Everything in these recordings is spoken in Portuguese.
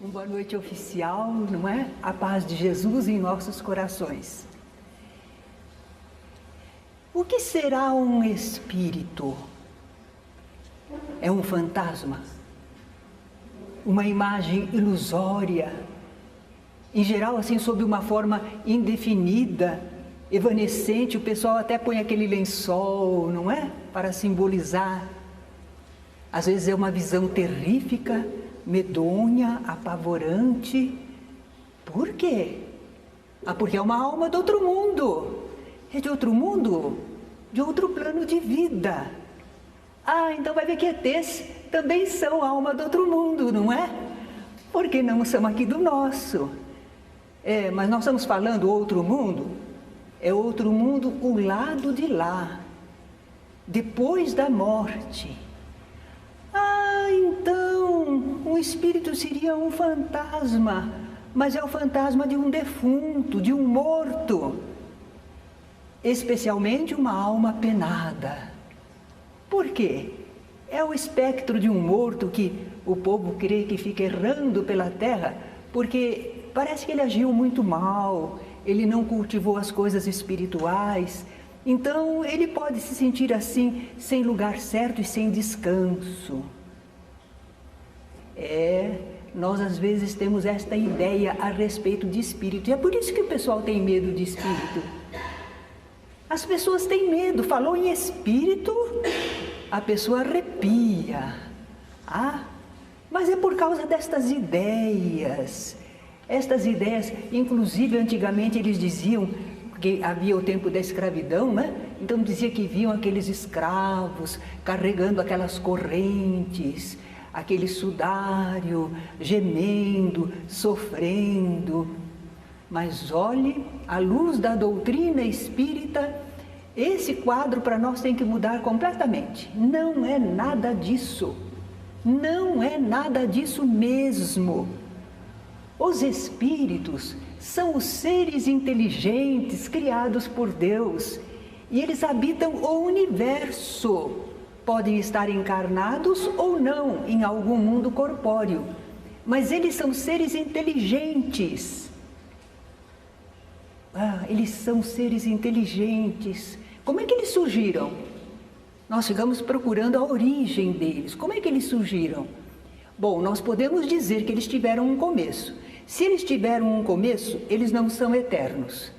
Uma boa noite oficial, não é? A paz de Jesus em nossos corações. O que será um espírito? É um fantasma? Uma imagem ilusória? Em geral, assim, sob uma forma indefinida, evanescente, o pessoal até põe aquele lençol, não é? Para simbolizar. Às vezes é uma visão terrífica, medonha, apavorante. Por quê? Porque é uma alma do outro mundo. É de outro mundo, de outro plano de vida. Então vai ver que ETs também são alma do outro mundo, não é? Porque não são aqui do nosso. Mas nós estamos falando outro mundo. É outro mundo, o lado de lá, depois da morte. Então, um espírito seria um fantasma, mas é o fantasma de um defunto, de um morto, especialmente uma alma penada. Por quê? É o espectro de um morto que o povo crê que fica errando pela terra, porque parece que ele agiu muito mal, ele não cultivou as coisas espirituais, então ele pode se sentir assim, sem lugar certo e sem descanso. Nós às vezes temos esta ideia a respeito de espírito, e é por isso que o pessoal tem medo de espírito. As pessoas têm medo, falou em espírito, a pessoa arrepia. Mas é por causa destas ideias. Estas ideias, inclusive antigamente eles diziam que havia o tempo da escravidão, né? Então dizia que viam aqueles escravos carregando aquelas correntes, aquele sudário, gemendo, sofrendo. Mas olhe, à luz da doutrina espírita, esse quadro para nós tem que mudar completamente. Não é nada disso. Não é nada disso mesmo. Os espíritos são os seres inteligentes criados por Deus e eles habitam o universo. Podem estar encarnados ou não em algum mundo corpóreo, mas eles são seres inteligentes. Eles são seres inteligentes. Como é que eles surgiram? Nós ficamos procurando a origem deles. Como é que eles surgiram? Bom, nós podemos dizer que eles tiveram um começo. Se eles tiveram um começo, eles não são eternos.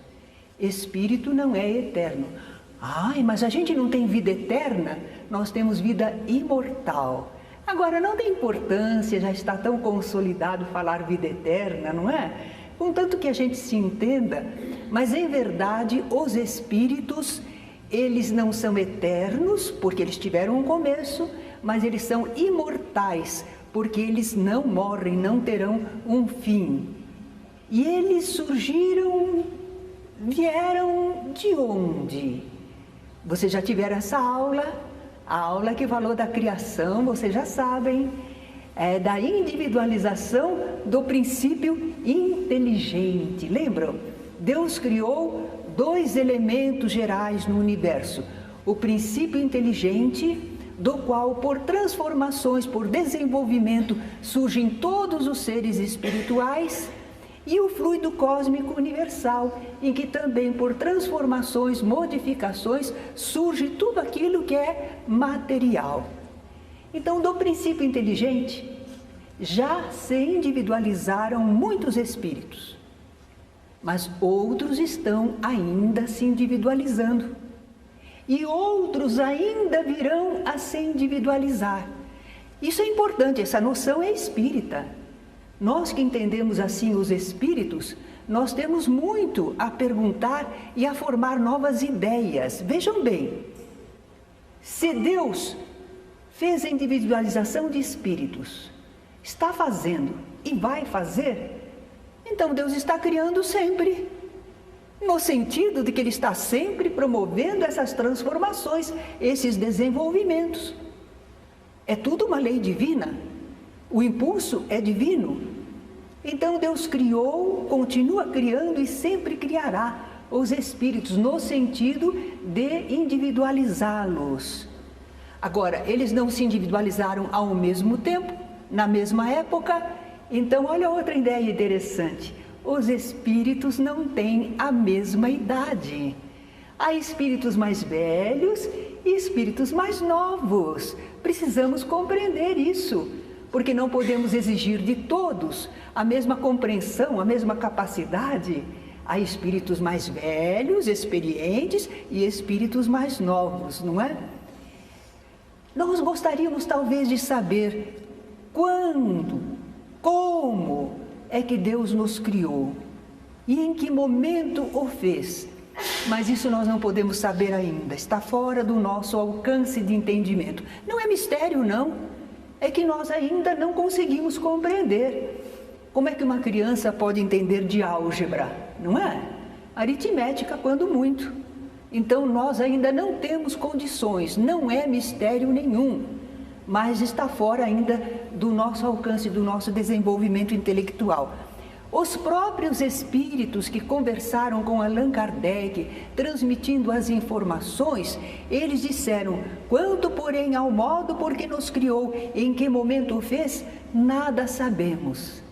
Espírito não é eterno. Mas a gente não tem vida eterna? Nós temos vida imortal. Agora, não tem importância, já está tão consolidado falar vida eterna, não é? Contanto que a gente se entenda, mas em verdade os espíritos, eles não são eternos, porque eles tiveram um começo, mas eles são imortais, porque eles não morrem, não terão um fim. E eles surgiram, vieram de onde? Vocês já tiveram essa aula, a aula que falou da criação, vocês já sabem, da individualização do princípio inteligente. Lembram? Deus criou dois elementos gerais no universo, o princípio inteligente, do qual por transformações, por desenvolvimento, surgem todos os seres espirituais, e o fluido cósmico universal, em que também por transformações, modificações, surge tudo aquilo que é material. Então, do princípio inteligente, já se individualizaram muitos espíritos, mas outros estão ainda se individualizando. E outros ainda virão a se individualizar. Isso é importante, essa noção é espírita. Nós que entendemos assim os espíritos, nós temos muito a perguntar e a formar novas ideias. Vejam bem, se Deus fez a individualização de espíritos, está fazendo e vai fazer, então Deus está criando sempre. No sentido de que Ele está sempre promovendo essas transformações, esses desenvolvimentos. É tudo uma lei divina. O impulso é divino. Então Deus criou, continua criando e sempre criará os espíritos no sentido de individualizá-los. Agora, eles não se individualizaram ao mesmo tempo, na mesma época, Então, olha outra ideia interessante. Os espíritos não têm a mesma idade. Há espíritos mais velhos e espíritos mais novos. Precisamos compreender isso, porque não podemos exigir de todos a mesma compreensão, a mesma capacidade. Há espíritos mais velhos, experientes e espíritos mais novos, não é? Nós gostaríamos talvez de saber quando, como é que Deus nos criou e em que momento o fez. Mas isso nós não podemos saber ainda, está fora do nosso alcance de entendimento. Não é mistério, não, é que nós ainda não conseguimos compreender. Como é que uma criança pode entender de álgebra, não é? Aritmética, quando muito. Então nós ainda não temos condições, não é mistério nenhum, mas está fora ainda do nosso alcance, do nosso desenvolvimento intelectual. Os próprios espíritos que conversaram com Allan Kardec, transmitindo as informações, eles disseram: quanto, porém, ao modo por que nos criou, em que momento o fez, nada sabemos.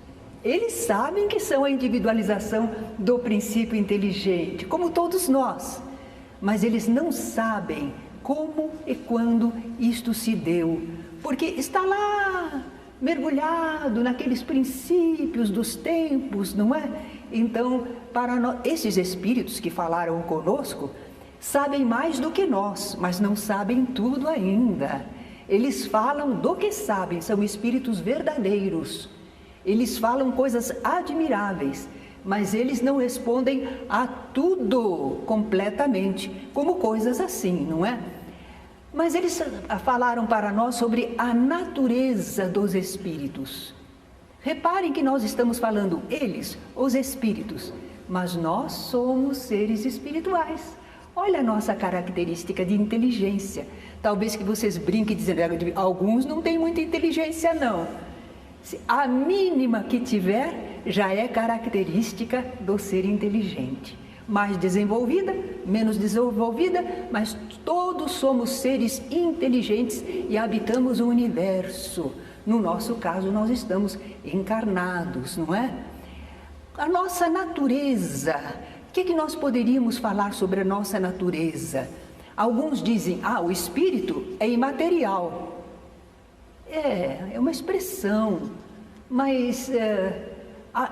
Eles sabem que são a individualização do princípio inteligente, como todos nós, mas eles não sabem como e quando isto se deu, porque está lá mergulhado naqueles princípios dos tempos, não é? Então, para nós, esses espíritos que falaram conosco sabem mais do que nós, mas não sabem tudo ainda. Eles falam do que sabem, são espíritos verdadeiros. Eles falam coisas admiráveis, mas eles não respondem a tudo completamente, como coisas assim, não é? Mas eles falaram para nós sobre a natureza dos espíritos. Reparem que nós estamos falando eles, os espíritos, mas nós somos seres espirituais. Olha a nossa característica de inteligência. Talvez que vocês brinquem dizendo, alguns não têm muita inteligência não. A mínima que tiver já é característica do ser inteligente. Mais desenvolvida, menos desenvolvida, mas todos somos seres inteligentes e habitamos o universo. No nosso caso, nós estamos encarnados, não é? A nossa natureza, o que nós poderíamos falar sobre a nossa natureza? Alguns dizem, o espírito é imaterial. É uma expressão, mas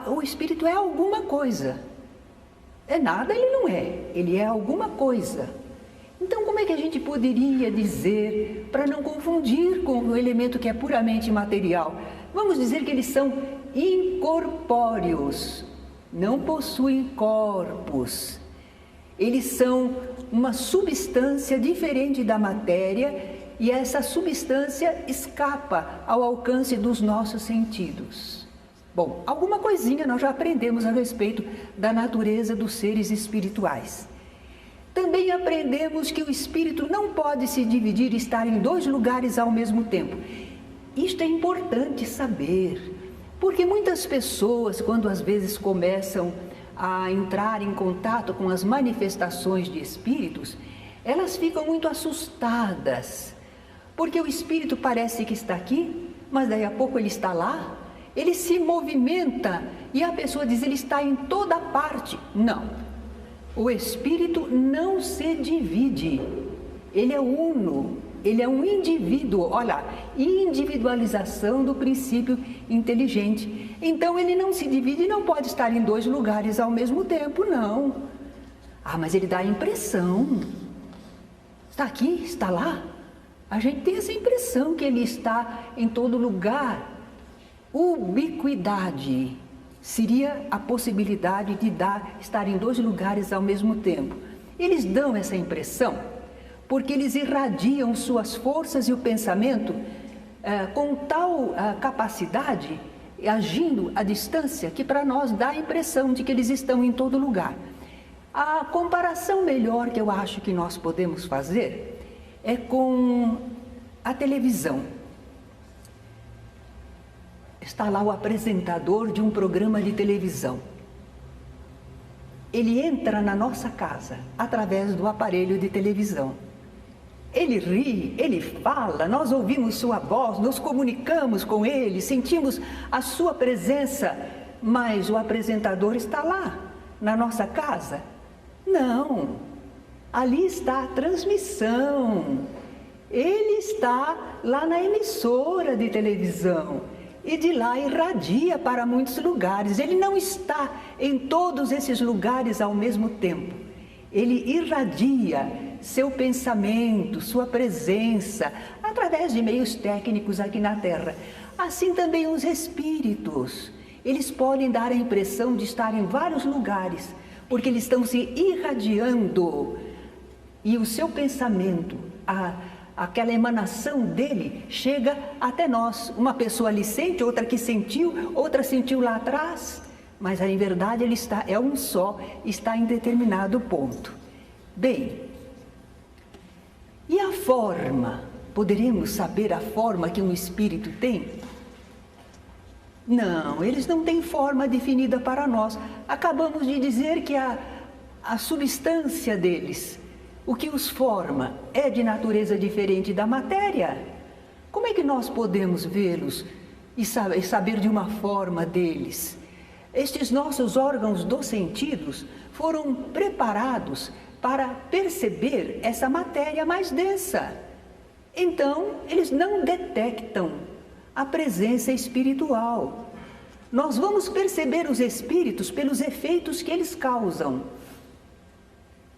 o espírito é alguma coisa. É nada, ele não é, ele é alguma coisa. Então, como é que a gente poderia dizer, para não confundir com o elemento que é puramente material? Vamos dizer que eles são incorpóreos, não possuem corpos. Eles são uma substância diferente da matéria e essa substância escapa ao alcance dos nossos sentidos. Bom, alguma coisinha nós já aprendemos a respeito da natureza dos seres espirituais. Também aprendemos que o espírito não pode se dividir e estar em dois lugares ao mesmo tempo. Isto é importante saber, porque muitas pessoas, quando às vezes começam a entrar em contato com as manifestações de espíritos, elas ficam muito assustadas, porque o espírito parece que está aqui, mas daí a pouco ele está lá. Ele se movimenta e a pessoa diz, ele está em toda parte. Não, o espírito não se divide, ele é uno, ele é um indivíduo, olha, individualização do princípio inteligente. Então ele não se divide e não pode estar em dois lugares ao mesmo tempo, não. Mas ele dá a impressão, está aqui, está lá. A gente tem essa impressão que ele está em todo lugar. Ubiquidade seria a possibilidade de estar em dois lugares ao mesmo tempo. Eles dão essa impressão porque eles irradiam suas forças e o pensamento com tal capacidade, agindo à distância, que para nós dá a impressão de que eles estão em todo lugar. A comparação melhor que eu acho que nós podemos fazer é com a televisão. Está lá o apresentador de um programa de televisão. Ele entra na nossa casa através do aparelho de televisão. Ele ri, ele fala, nós ouvimos sua voz, nos comunicamos com ele, sentimos a sua presença, mas o apresentador está lá, na nossa casa? Não, ali está a transmissão, ele está lá na emissora de televisão e de lá irradia para muitos lugares. Ele não está em todos esses lugares ao mesmo tempo, ele irradia seu pensamento, sua presença, através de meios técnicos aqui na Terra. Assim também os espíritos, eles podem dar a impressão de estar em vários lugares, porque eles estão se irradiando, e o seu pensamento, aquela emanação dele, chega até nós. Uma pessoa ali sente, outra que sentiu, outra sentiu lá atrás, mas em verdade ele é um só, está em determinado ponto. Bem, e a forma? Poderíamos saber a forma que um espírito tem? Não, eles não têm forma definida para nós. Acabamos de dizer que a substância deles, o que os forma, é de natureza diferente da matéria. Como é que nós podemos vê-los e saber de uma forma deles? Estes nossos órgãos dos sentidos foram preparados para perceber essa matéria mais densa. Então, eles não detectam a presença espiritual. Nós vamos perceber os espíritos pelos efeitos que eles causam.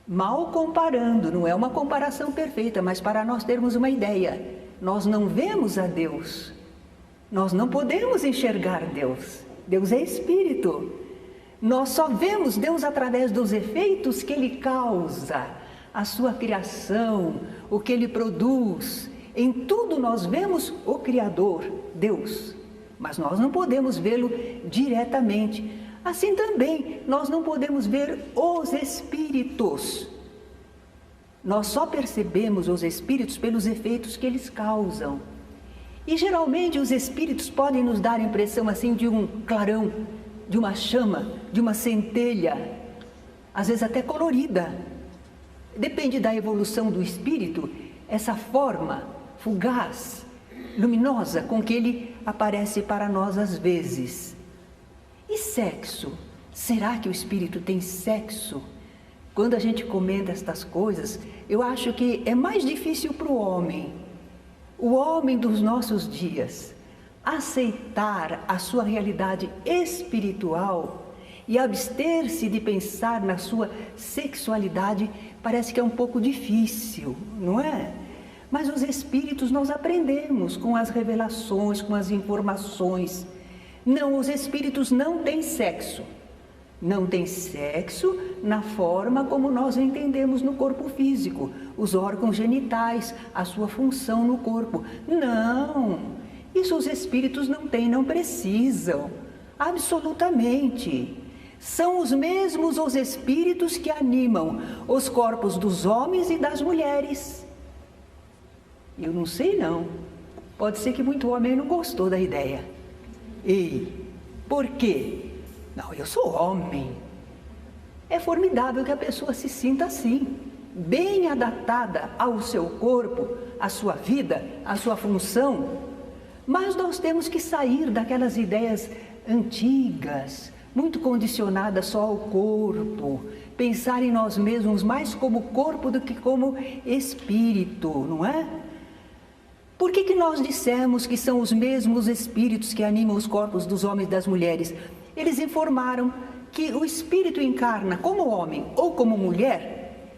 Mal comparando, não é uma comparação perfeita, mas para nós termos uma ideia, nós não vemos a Deus, nós não podemos enxergar Deus. Deus é espírito. Nós só vemos Deus através dos efeitos que Ele causa, a sua criação, o que Ele produz. Em tudo nós vemos o Criador, Deus, mas nós não podemos vê-lo diretamente. Assim também, nós não podemos ver os espíritos. Nós só percebemos os espíritos pelos efeitos que eles causam. E geralmente os espíritos podem nos dar a impressão assim de um clarão, de uma chama, de uma centelha, às vezes até colorida. Depende da evolução do espírito, essa forma fugaz, luminosa com que ele aparece para nós às vezes. E sexo? Será que o espírito tem sexo? Quando a gente comenta estas coisas, eu acho que é mais difícil para o homem dos nossos dias, aceitar a sua realidade espiritual e abster-se de pensar na sua sexualidade. Parece que é um pouco difícil, não é? Mas os espíritos nós aprendemos com as revelações, com as informações. Não, os espíritos não têm sexo. Não tem sexo na forma como nós entendemos no corpo físico, os órgãos genitais, a sua função no corpo. Não, isso os espíritos não têm, não precisam, absolutamente. São os mesmos os espíritos que animam os corpos dos homens e das mulheres. Eu não sei não, pode ser que muito homem não gostou da ideia. E por quê? Não, eu sou homem. É formidável que a pessoa se sinta assim, bem adaptada ao seu corpo, à sua vida, à sua função. Mas nós temos que sair daquelas ideias antigas, muito condicionadas só ao corpo, pensar em nós mesmos mais como corpo do que como espírito, não é? Por que nós dissemos que são os mesmos espíritos que animam os corpos dos homens e das mulheres? Eles informaram que o espírito encarna como homem ou como mulher,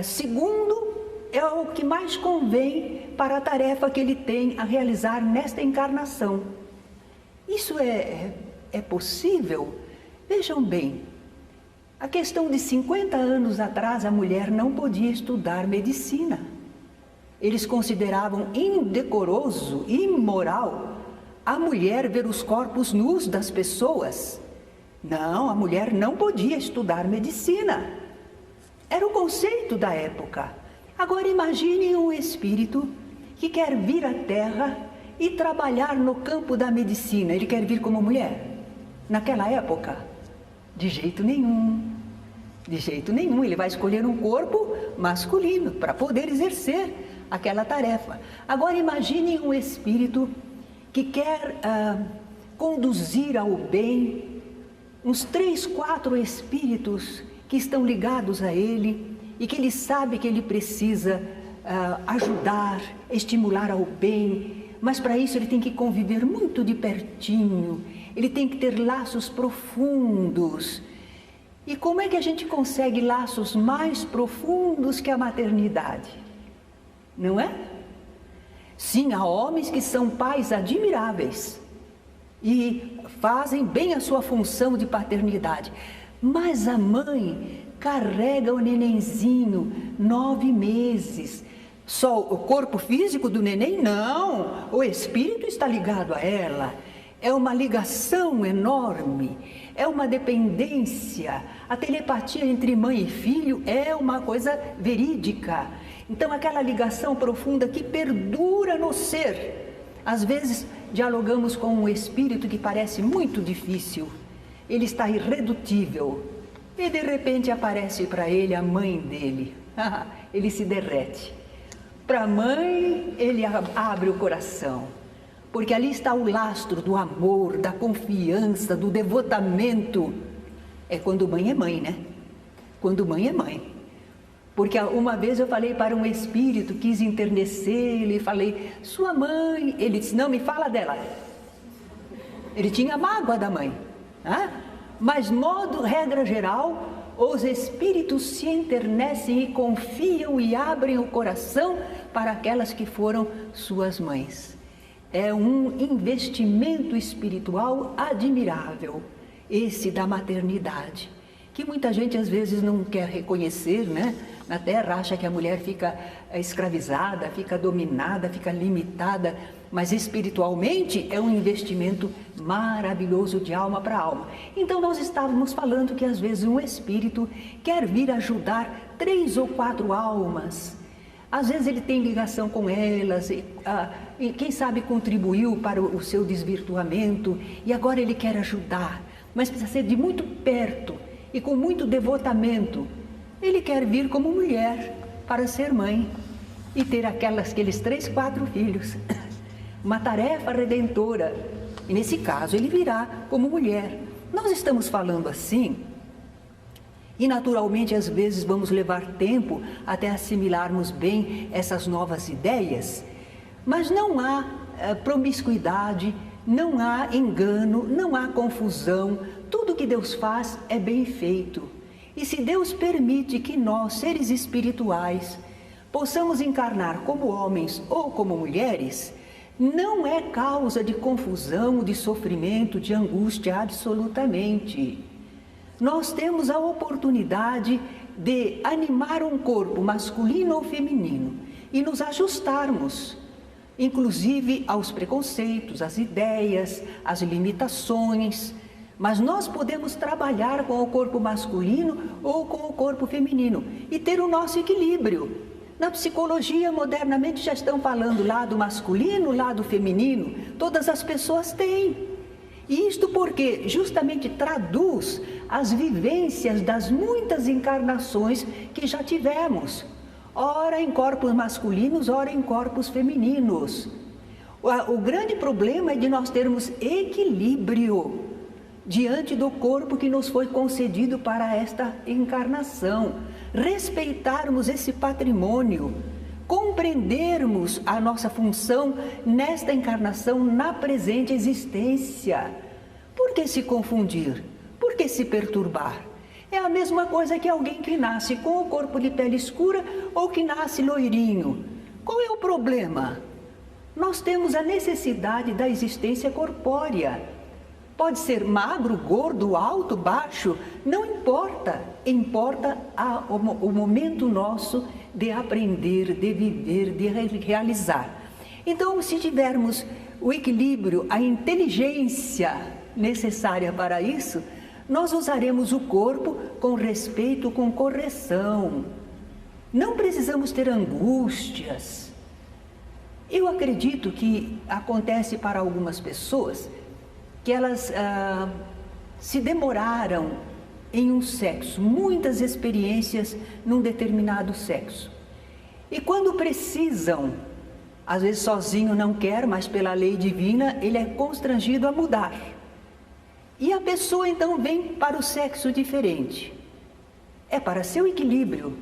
segundo é o que mais convém para a tarefa que ele tem a realizar nesta encarnação. Isso é possível? Vejam bem, a questão de 50 anos atrás, a mulher não podia estudar medicina. Eles consideravam indecoroso, imoral, a mulher ver os corpos nus das pessoas. Não, a mulher não podia estudar medicina. Era o conceito da época. Agora imagine um espírito que quer vir à Terra e trabalhar no campo da medicina. Ele quer vir como mulher? Naquela época? De jeito nenhum. De jeito nenhum. Ele vai escolher um corpo masculino para poder exercer aquela tarefa. Agora imagine um espírito que quer conduzir ao bem, uns 3, 4 espíritos que estão ligados a ele e que ele sabe que ele precisa ajudar, estimular ao bem, mas para isso ele tem que conviver muito de pertinho, ele tem que ter laços profundos. E como é que a gente consegue laços mais profundos que a maternidade? Não é? Sim, há homens que são pais admiráveis e fazem bem a sua função de paternidade, mas a mãe carrega o nenenzinho 9 meses. Só o corpo físico do neném? Não, o espírito está ligado a ela. É uma ligação enorme, é uma dependência. A telepatia entre mãe e filho é uma coisa verídica. Então, aquela ligação profunda que perdura no ser. Às vezes, dialogamos com um espírito que parece muito difícil. Ele está irredutível. E, de repente, aparece para ele a mãe dele. Ele se derrete. Para a mãe, ele abre o coração. Porque ali está o lastro do amor, da confiança, do devotamento. É quando mãe é mãe, né? Quando mãe é mãe. Porque uma vez eu falei para um espírito, quis enternecer-lhe, falei, sua mãe... Ele disse, não, me fala dela. Ele tinha mágoa da mãe. Mas, regra geral, os espíritos se enternecem e confiam e abrem o coração para aquelas que foram suas mães. É um investimento espiritual admirável, esse da maternidade, que muita gente às vezes não quer reconhecer, né? Na Terra acha que a mulher fica escravizada, fica dominada, fica limitada, mas espiritualmente é um investimento maravilhoso de alma para alma. Então nós estávamos falando que às vezes um espírito quer vir ajudar 3 ou 4 almas. Às vezes ele tem ligação com elas, e quem sabe contribuiu para o seu desvirtuamento, e agora ele quer ajudar, mas precisa ser de muito perto e com muito devotamento. Ele quer vir como mulher para ser mãe e ter aqueles 3, 4 filhos. Uma tarefa redentora. E nesse caso ele virá como mulher. Nós estamos falando assim... E naturalmente, às vezes, vamos levar tempo até assimilarmos bem essas novas ideias. Mas não há promiscuidade, não há engano, não há confusão. Tudo que Deus faz é bem feito. E se Deus permite que nós, seres espirituais, possamos encarnar como homens ou como mulheres, não é causa de confusão, de sofrimento, de angústia, absolutamente. Nós temos a oportunidade de animar um corpo masculino ou feminino e nos ajustarmos, inclusive aos preconceitos, às ideias, às limitações. Mas nós podemos trabalhar com o corpo masculino ou com o corpo feminino e ter o nosso equilíbrio. Na psicologia, modernamente, já estão falando lado masculino, lado feminino. Todas as pessoas têm. E isto porque justamente traduz as vivências das muitas encarnações que já tivemos, ora em corpos masculinos, ora em corpos femininos. O grande problema é de nós termos equilíbrio diante do corpo que nos foi concedido para esta encarnação, respeitarmos esse patrimônio, compreendermos a nossa função nesta encarnação, na presente existência. Por que se confundir? Por que se perturbar? É a mesma coisa que alguém que nasce com o corpo de pele escura ou que nasce loirinho. Qual é o problema? Nós temos a necessidade da existência corpórea. Pode ser magro, gordo, alto, baixo, não importa. Importa o momento nosso de aprender, de viver, de realizar. Então, se tivermos o equilíbrio, a inteligência necessária para isso, nós usaremos o corpo com respeito, com correção. Não precisamos ter angústias. Eu acredito que acontece para algumas pessoas que elas se demoraram em um sexo, muitas experiências num determinado sexo. E quando precisam, às vezes sozinho não quer, mas pela lei divina ele é constrangido a mudar. E a pessoa então vem para o sexo diferente. É para seu equilíbrio.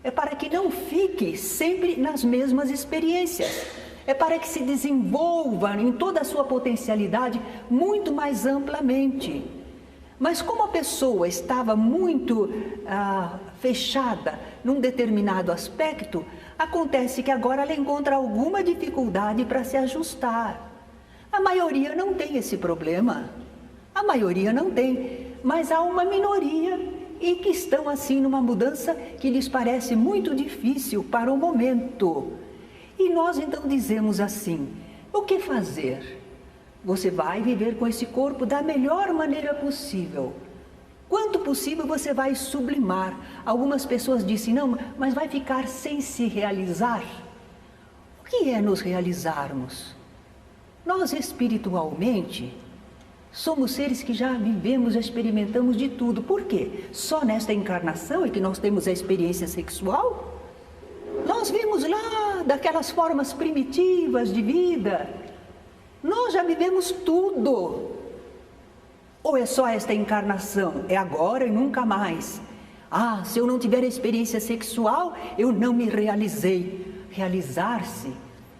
É para que não fique sempre nas mesmas experiências. É para que se desenvolva em toda a sua potencialidade muito mais amplamente. Mas como a pessoa estava muito fechada num determinado aspecto, acontece que agora ela encontra alguma dificuldade para se ajustar. A maioria não tem esse problema. A maioria não tem, mas há uma minoria e que estão assim numa mudança que lhes parece muito difícil para o momento. E nós então dizemos assim: o que fazer? Você vai viver com esse corpo da melhor maneira possível. Quanto possível você vai sublimar. Algumas pessoas dizem: não, mas vai ficar sem se realizar. O que é nos realizarmos? Nós espiritualmente somos seres que já vivemos, já experimentamos de tudo. Por quê? Só nesta encarnação é que nós temos a experiência sexual? Nós vimos lá daquelas formas primitivas de vida. Nós já vivemos tudo. Ou é só esta encarnação? É agora e nunca mais. Ah, se eu não tiver a experiência sexual, eu não me realizei. Realizar-se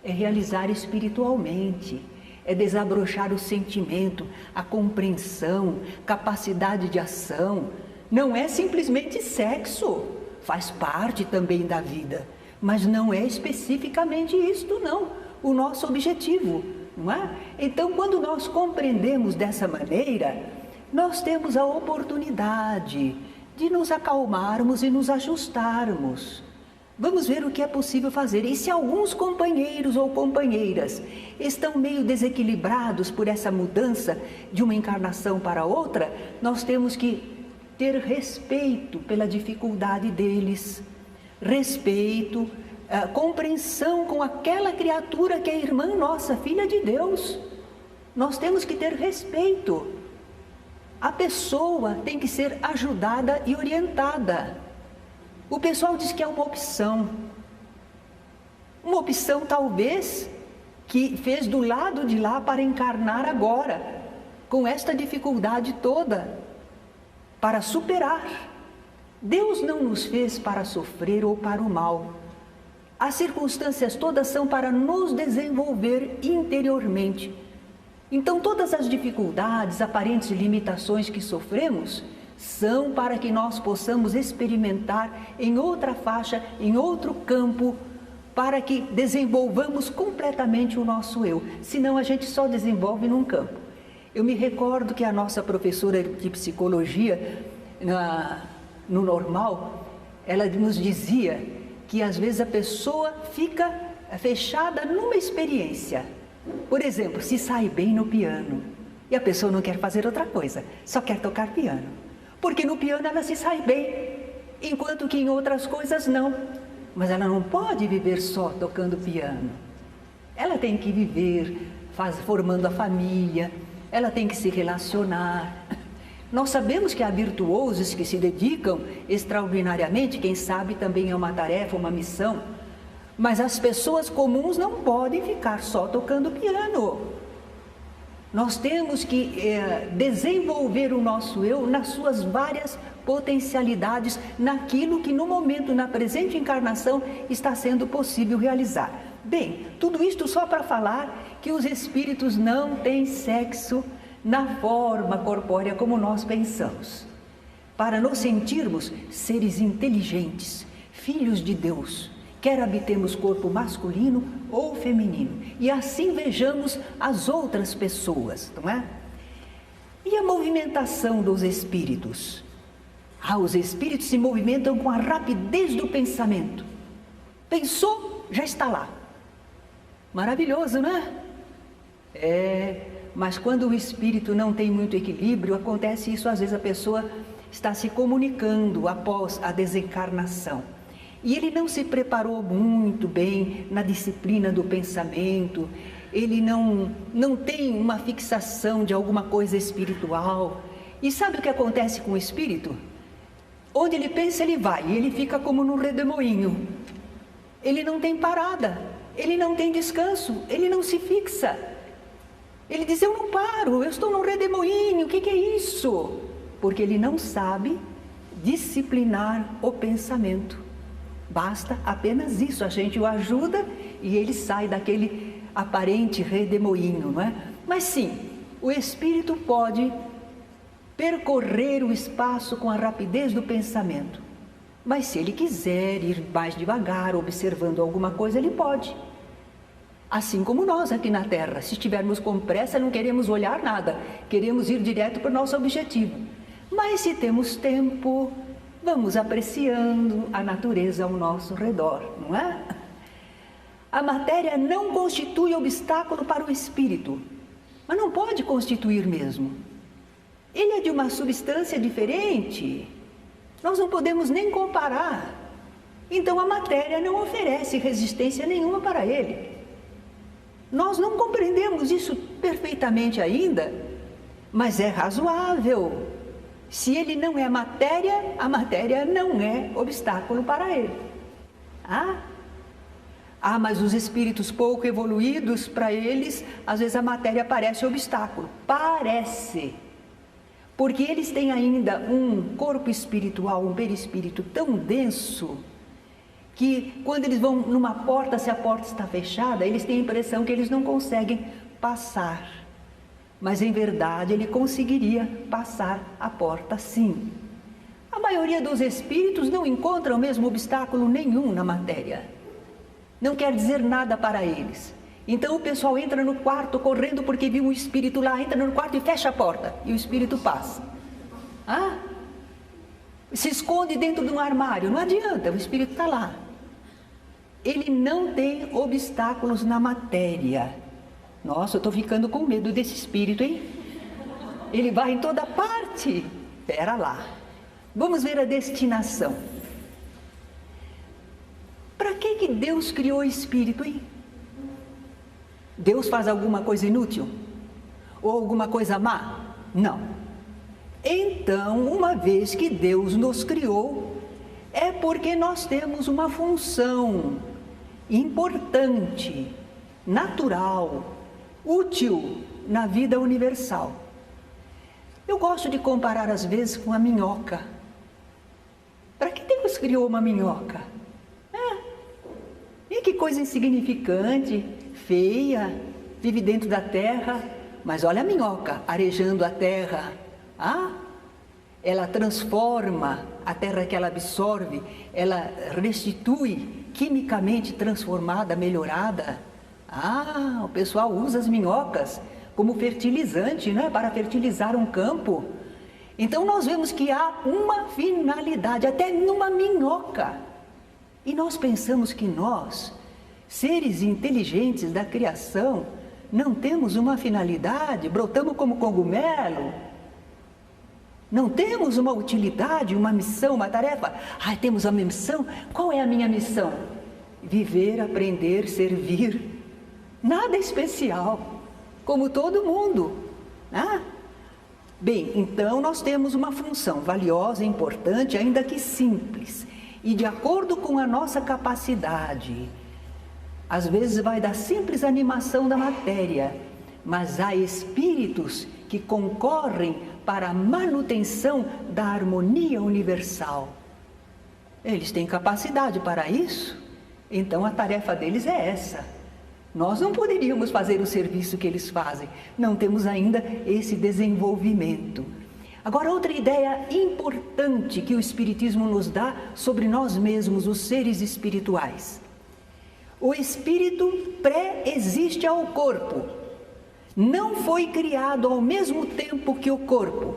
é realizar espiritualmente. É desabrochar o sentimento, a compreensão, capacidade de ação. Não é simplesmente sexo, faz parte também da vida, mas não é especificamente isto não, o nosso objetivo, não é? Então, quando nós compreendemos dessa maneira, nós temos a oportunidade de nos acalmarmos e nos ajustarmos. Vamos ver o que é possível fazer. E se alguns companheiros ou companheiras estão meio desequilibrados por essa mudança de uma encarnação para outra, nós temos que ter respeito pela dificuldade deles, respeito, compreensão com aquela criatura que é irmã nossa, filha de Deus. Nós temos que ter respeito. A pessoa tem que ser ajudada e orientada. O pessoal diz que é uma opção talvez que fez do lado de lá para encarnar agora, com esta dificuldade toda, para superar. Deus não nos fez para sofrer ou para o mal. As circunstâncias todas são para nos desenvolver interiormente. Então todas as dificuldades, aparentes limitações que sofremos, são para que nós possamos experimentar em outra faixa, em outro campo, para que desenvolvamos completamente o nosso eu. Senão a gente só desenvolve num campo. Eu me recordo que a nossa professora de psicologia, no normal, ela nos dizia que às vezes a pessoa fica fechada numa experiência. Por exemplo, se sai bem no piano e a pessoa não quer fazer outra coisa, só quer tocar piano. Porque no piano ela se sai bem, enquanto que em outras coisas não. Mas ela não pode viver só tocando piano. Ela tem que viver formando a família, ela tem que se relacionar. Nós sabemos que há virtuosos que se dedicam extraordinariamente, quem sabe também é uma tarefa, uma missão. Mas as pessoas comuns não podem ficar só tocando piano. Nós temos que desenvolver o nosso eu nas suas várias potencialidades, naquilo que no momento, na presente encarnação, está sendo possível realizar. Bem, tudo isto só para falar que os espíritos não têm sexo na forma corpórea como nós pensamos. Para nos sentirmos seres inteligentes, filhos de Deus, quer habitemos corpo masculino ou feminino, e assim vejamos as outras pessoas, não é? E a movimentação dos espíritos? Os espíritos se movimentam com a rapidez do pensamento. Pensou, já está lá. Maravilhoso, não é? Mas quando o espírito não tem muito equilíbrio, acontece isso, às vezes a pessoa está se comunicando após a desencarnação. E ele não se preparou muito bem na disciplina do pensamento, ele não tem uma fixação de alguma coisa espiritual. E sabe o que acontece com o espírito? Onde ele pensa, ele vai, e ele fica como num redemoinho. ele não tem parada, ele não tem descanso, ele não se fixa. Ele diz, eu não paro, eu estou num redemoinho, o que é isso? Porque ele não sabe disciplinar o pensamento. Basta apenas isso, a gente o ajuda e ele sai daquele aparente redemoinho, não é? Mas sim, o espírito pode percorrer o espaço com a rapidez do pensamento. Mas se ele quiser ir mais devagar, observando alguma coisa, ele pode. Assim como nós aqui na Terra, se estivermos com pressa, não queremos olhar nada, queremos ir direto para o nosso objetivo. Mas se temos tempo, vamos apreciando a natureza ao nosso redor, não é? A matéria não constitui obstáculo para o espírito, mas não pode constituir mesmo. Ele é de uma substância diferente, nós não podemos nem comparar. Então a matéria não oferece resistência nenhuma para ele. Nós não compreendemos isso perfeitamente ainda, mas é razoável. Se ele não é matéria, a matéria não é obstáculo para ele. Mas os espíritos pouco evoluídos, para eles, às vezes a matéria parece obstáculo. Parece. Porque eles têm ainda um corpo espiritual, um perispírito tão denso, que quando eles vão numa porta, se a porta está fechada, eles têm a impressão que eles não conseguem passar. Mas em verdade ele conseguiria passar a porta sim. A maioria dos espíritos não encontra o mesmo obstáculo nenhum na matéria. Não quer dizer nada para eles. Então o pessoal entra no quarto correndo porque viu um espírito lá, entra no quarto e fecha a porta. E o espírito passa. Se esconde dentro de um armário, não adianta, o espírito está lá. Ele não tem obstáculos na matéria. Nossa, eu estou ficando com medo desse espírito, hein? Ele vai em toda parte. Espera lá. Vamos ver a destinação. Para que Deus criou o espírito, hein? Deus faz alguma coisa inútil? Ou alguma coisa má? Não. Então, uma vez que Deus nos criou, é porque nós temos uma função importante, natural, útil na vida universal. Eu gosto de comparar às vezes com a minhoca. Para que Deus criou uma minhoca? E que coisa insignificante, feia, vive dentro da terra, mas olha a minhoca arejando a terra. Ela transforma a terra que ela absorve, ela restitui, quimicamente transformada, melhorada. O pessoal usa as minhocas como fertilizante, né, para fertilizar um campo. Então nós vemos que há uma finalidade, até numa minhoca. E nós pensamos que nós, seres inteligentes da criação, não temos uma finalidade, brotamos como cogumelo. Não temos uma utilidade, uma missão, uma tarefa. Temos uma missão. Qual é a minha missão? Viver, aprender, servir. Nada especial, como todo mundo. Bem, então nós temos uma função valiosa, importante, ainda que simples. E de acordo com a nossa capacidade, às vezes vai da simples animação da matéria, mas há espíritos que concorrem para a manutenção da harmonia universal. Eles têm capacidade para isso, então a tarefa deles é essa. Nós não poderíamos fazer o serviço que eles fazem, não temos ainda esse desenvolvimento. Agora, outra ideia importante que o Espiritismo nos dá sobre nós mesmos, os seres espirituais. O espírito pré-existe ao corpo. Não foi criado ao mesmo tempo que o corpo.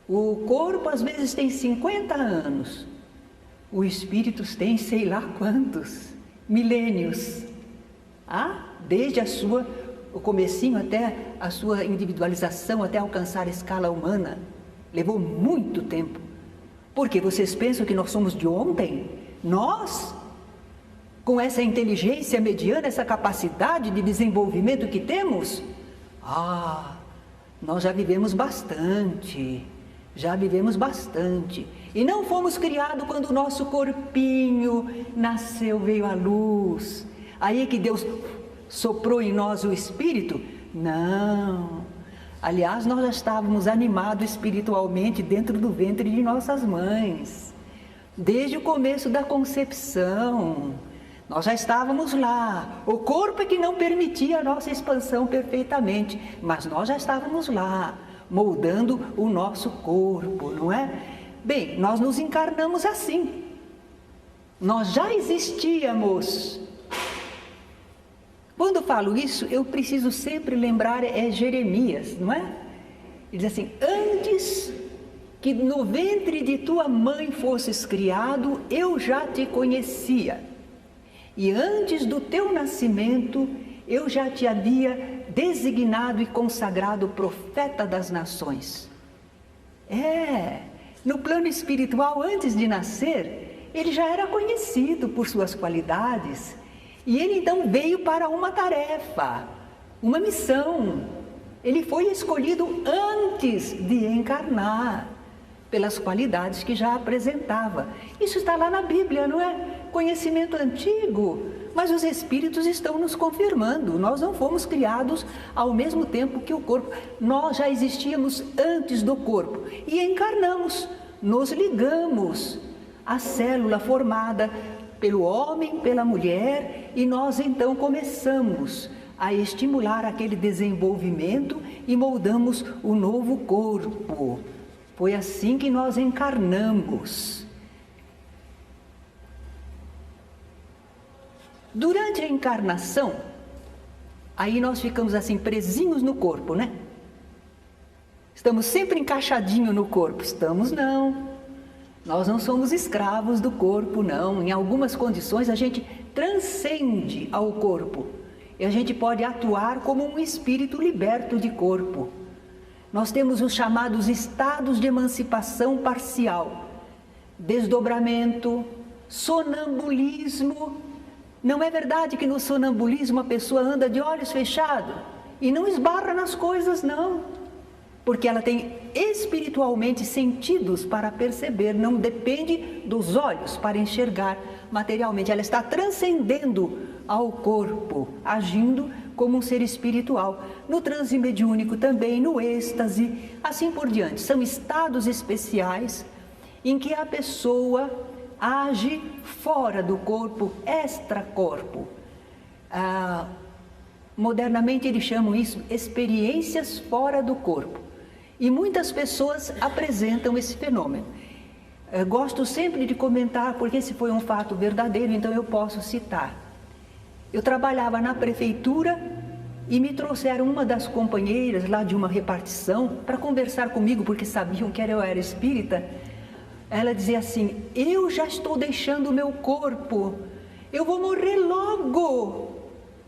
O corpo às vezes tem 50 anos. O espírito tem sei lá quantos, milênios. Desde o comecinho até a sua individualização, até alcançar a escala humana. Levou muito tempo. Porque vocês pensam que nós somos de ontem? Nós, com essa inteligência mediana, essa capacidade de desenvolvimento que temos, nós já vivemos bastante, E não fomos criados quando o nosso corpinho nasceu, veio à luz. Aí é que Deus soprou em nós o Espírito? Não. Aliás, nós já estávamos animados espiritualmente dentro do ventre de nossas mães. Desde o começo da concepção, nós já estávamos lá. O corpo é que não permitia a nossa expansão perfeitamente, mas nós já estávamos lá, moldando o nosso corpo, não é? Bem, nós nos encarnamos assim. Nós já existíamos. Quando eu falo isso, eu preciso sempre lembrar, Jeremias, não é? Ele diz assim, antes que no ventre de tua mãe fosses criado, eu já te conhecia. E antes do teu nascimento, eu já te havia designado e consagrado profeta das nações. No plano espiritual, antes de nascer, ele já era conhecido por suas qualidades. E ele então veio para uma tarefa, uma missão. Ele foi escolhido antes de encarnar, pelas qualidades que já apresentava. Isso está lá na Bíblia, não é? Conhecimento antigo, mas os Espíritos estão nos confirmando. Nós não fomos criados ao mesmo tempo que o corpo. Nós já existíamos antes do corpo e encarnamos, nos ligamos à célula formada pelo homem, pela mulher, e nós então começamos a estimular aquele desenvolvimento e moldamos o novo corpo. Foi assim que nós encarnamos. Durante a encarnação, aí nós ficamos assim presinhos no corpo, né? Estamos sempre encaixadinhos no corpo. Estamos não. Nós não somos escravos do corpo, não. Em algumas condições a gente transcende ao corpo. E a gente pode atuar como um espírito liberto de corpo. Nós temos os chamados estados de emancipação parcial. Desdobramento, sonambulismo. Não é verdade que no sonambulismo a pessoa anda de olhos fechados e não esbarra nas coisas, não. Porque ela tem espiritualmente sentidos para perceber, não depende dos olhos para enxergar materialmente. Ela está transcendendo ao corpo, agindo como um ser espiritual. No transe mediúnico também, no êxtase, assim por diante. São estados especiais em que a pessoa age fora do corpo, extracorpo. Modernamente eles chamam isso experiências fora do corpo. E muitas pessoas apresentam esse fenômeno. Gosto sempre de comentar, porque esse foi um fato verdadeiro, então eu posso citar. Eu trabalhava na prefeitura e me trouxeram uma das companheiras lá de uma repartição para conversar comigo, porque sabiam que eu era espírita. Ela dizia assim, eu já estou deixando o meu corpo, eu vou morrer logo.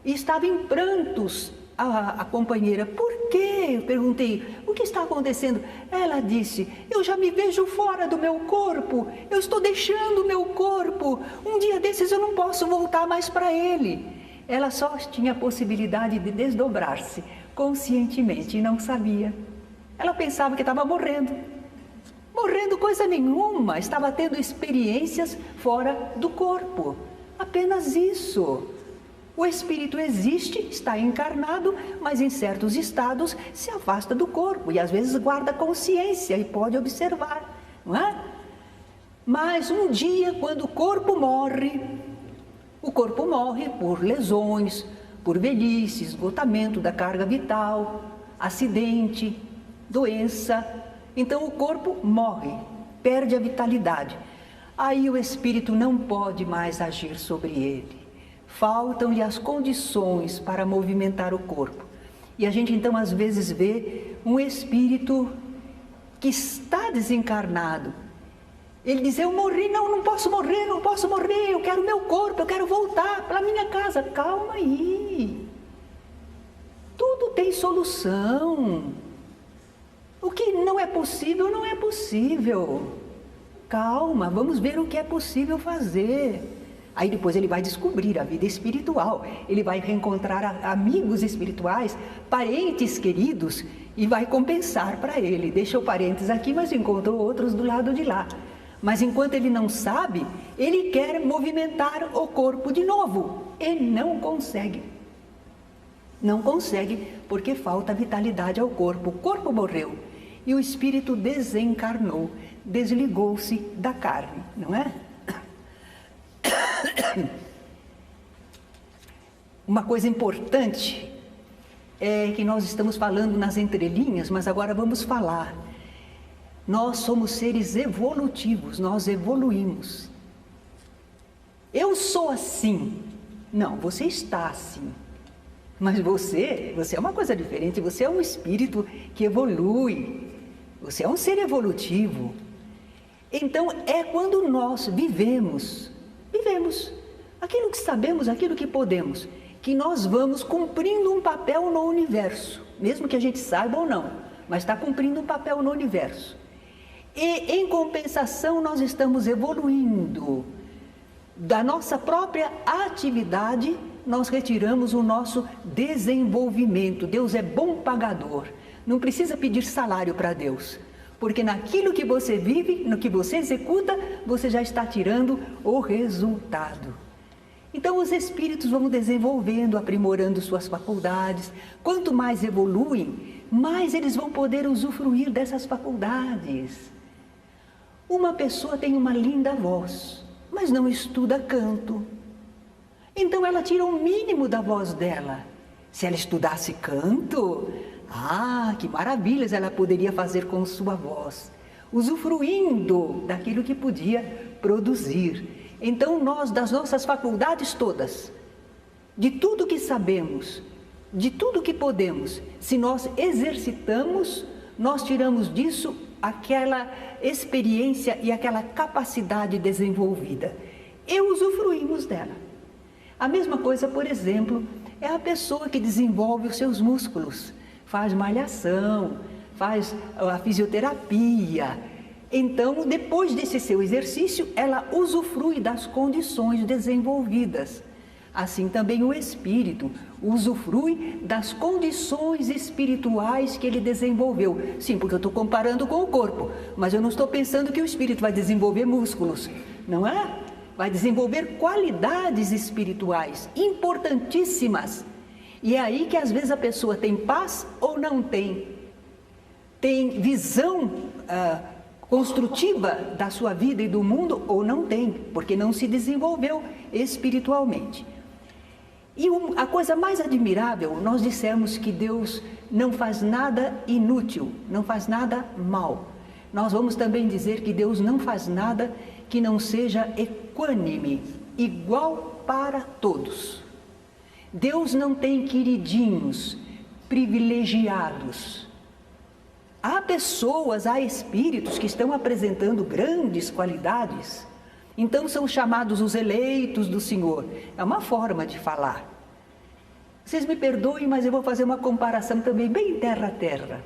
E estava em prantos a companheira. Por quê? Eu perguntei, o que está acontecendo? Ela disse, eu já me vejo fora do meu corpo, eu estou deixando o meu corpo, um dia desses eu não posso voltar mais para ele. Ela só tinha a possibilidade de desdobrar-se conscientemente e não sabia. Ela pensava que estava morrendo. Morrendo coisa nenhuma, estava tendo experiências fora do corpo. Apenas isso. O espírito existe, está encarnado, mas em certos estados se afasta do corpo e às vezes guarda consciência e pode observar, não é? Mas um dia, quando o corpo morre por lesões, por velhice, esgotamento da carga vital, acidente, doença. Então o corpo morre, perde a vitalidade. Aí o espírito não pode mais agir sobre ele. Faltam-lhe as condições para movimentar o corpo. E a gente então às vezes vê um espírito que está desencarnado. Ele diz, eu morri, não posso morrer, eu quero meu corpo, eu quero voltar para a minha casa. Calma aí. Tudo tem solução. O que não é possível, não é possível. Calma, vamos ver o que é possível fazer. Aí depois ele vai descobrir a vida espiritual, ele vai reencontrar amigos espirituais, parentes queridos e vai compensar para ele. Deixa o parentes aqui, mas encontrou outros do lado de lá. Mas enquanto ele não sabe, ele quer movimentar o corpo de novo e não consegue. Não consegue porque falta vitalidade ao corpo. O corpo morreu e o espírito desencarnou, desligou-se da carne, não é? Uma coisa importante é que nós estamos falando nas entrelinhas, mas agora vamos falar. Nós somos seres evolutivos, nós evoluímos. Eu sou assim. Não, você está assim. Mas você é uma coisa diferente, você é um espírito que evolui. Você é um ser evolutivo. Então, é quando nós vivemos aquilo que sabemos, aquilo que podemos, que nós vamos cumprindo um papel no universo, mesmo que a gente saiba ou não, mas está cumprindo um papel no universo. E, em compensação, nós estamos evoluindo. Da nossa própria atividade, nós retiramos o nosso desenvolvimento. Deus é bom pagador. Não precisa pedir salário para Deus, porque naquilo que você vive, no que você executa, você já está tirando o resultado. Então os espíritos vão desenvolvendo, aprimorando suas faculdades. Quanto mais evoluem, mais eles vão poder usufruir dessas faculdades. Uma pessoa tem uma linda voz, mas não estuda canto. Então ela tira o mínimo da voz dela. Se ela estudasse canto, que maravilhas ela poderia fazer com sua voz, usufruindo daquilo que podia produzir. Então nós, das nossas faculdades todas, de tudo que sabemos, de tudo que podemos, se nós exercitamos, nós tiramos disso aquela experiência e aquela capacidade desenvolvida e usufruímos dela. A mesma coisa, por exemplo, é a pessoa que desenvolve os seus músculos, faz malhação, faz a fisioterapia. Então, depois desse seu exercício, ela usufrui das condições desenvolvidas. Assim também o espírito usufrui das condições espirituais que ele desenvolveu. Sim, porque eu estou comparando com o corpo, mas eu não estou pensando que o espírito vai desenvolver músculos, não é? Vai desenvolver qualidades espirituais importantíssimas. E é aí que às vezes a pessoa tem paz ou não tem. Tem visão construtiva da sua vida e do mundo ou não tem, porque não se desenvolveu espiritualmente. E a coisa mais admirável, nós dissemos que Deus não faz nada inútil, não faz nada mal. Nós vamos também dizer que Deus não faz nada que não seja equânime, igual para todos. Deus não tem queridinhos, privilegiados. Há pessoas, há espíritos que estão apresentando grandes qualidades, então são chamados os eleitos do Senhor. É uma forma de falar. Vocês me perdoem, mas eu vou fazer uma comparação também bem terra a terra,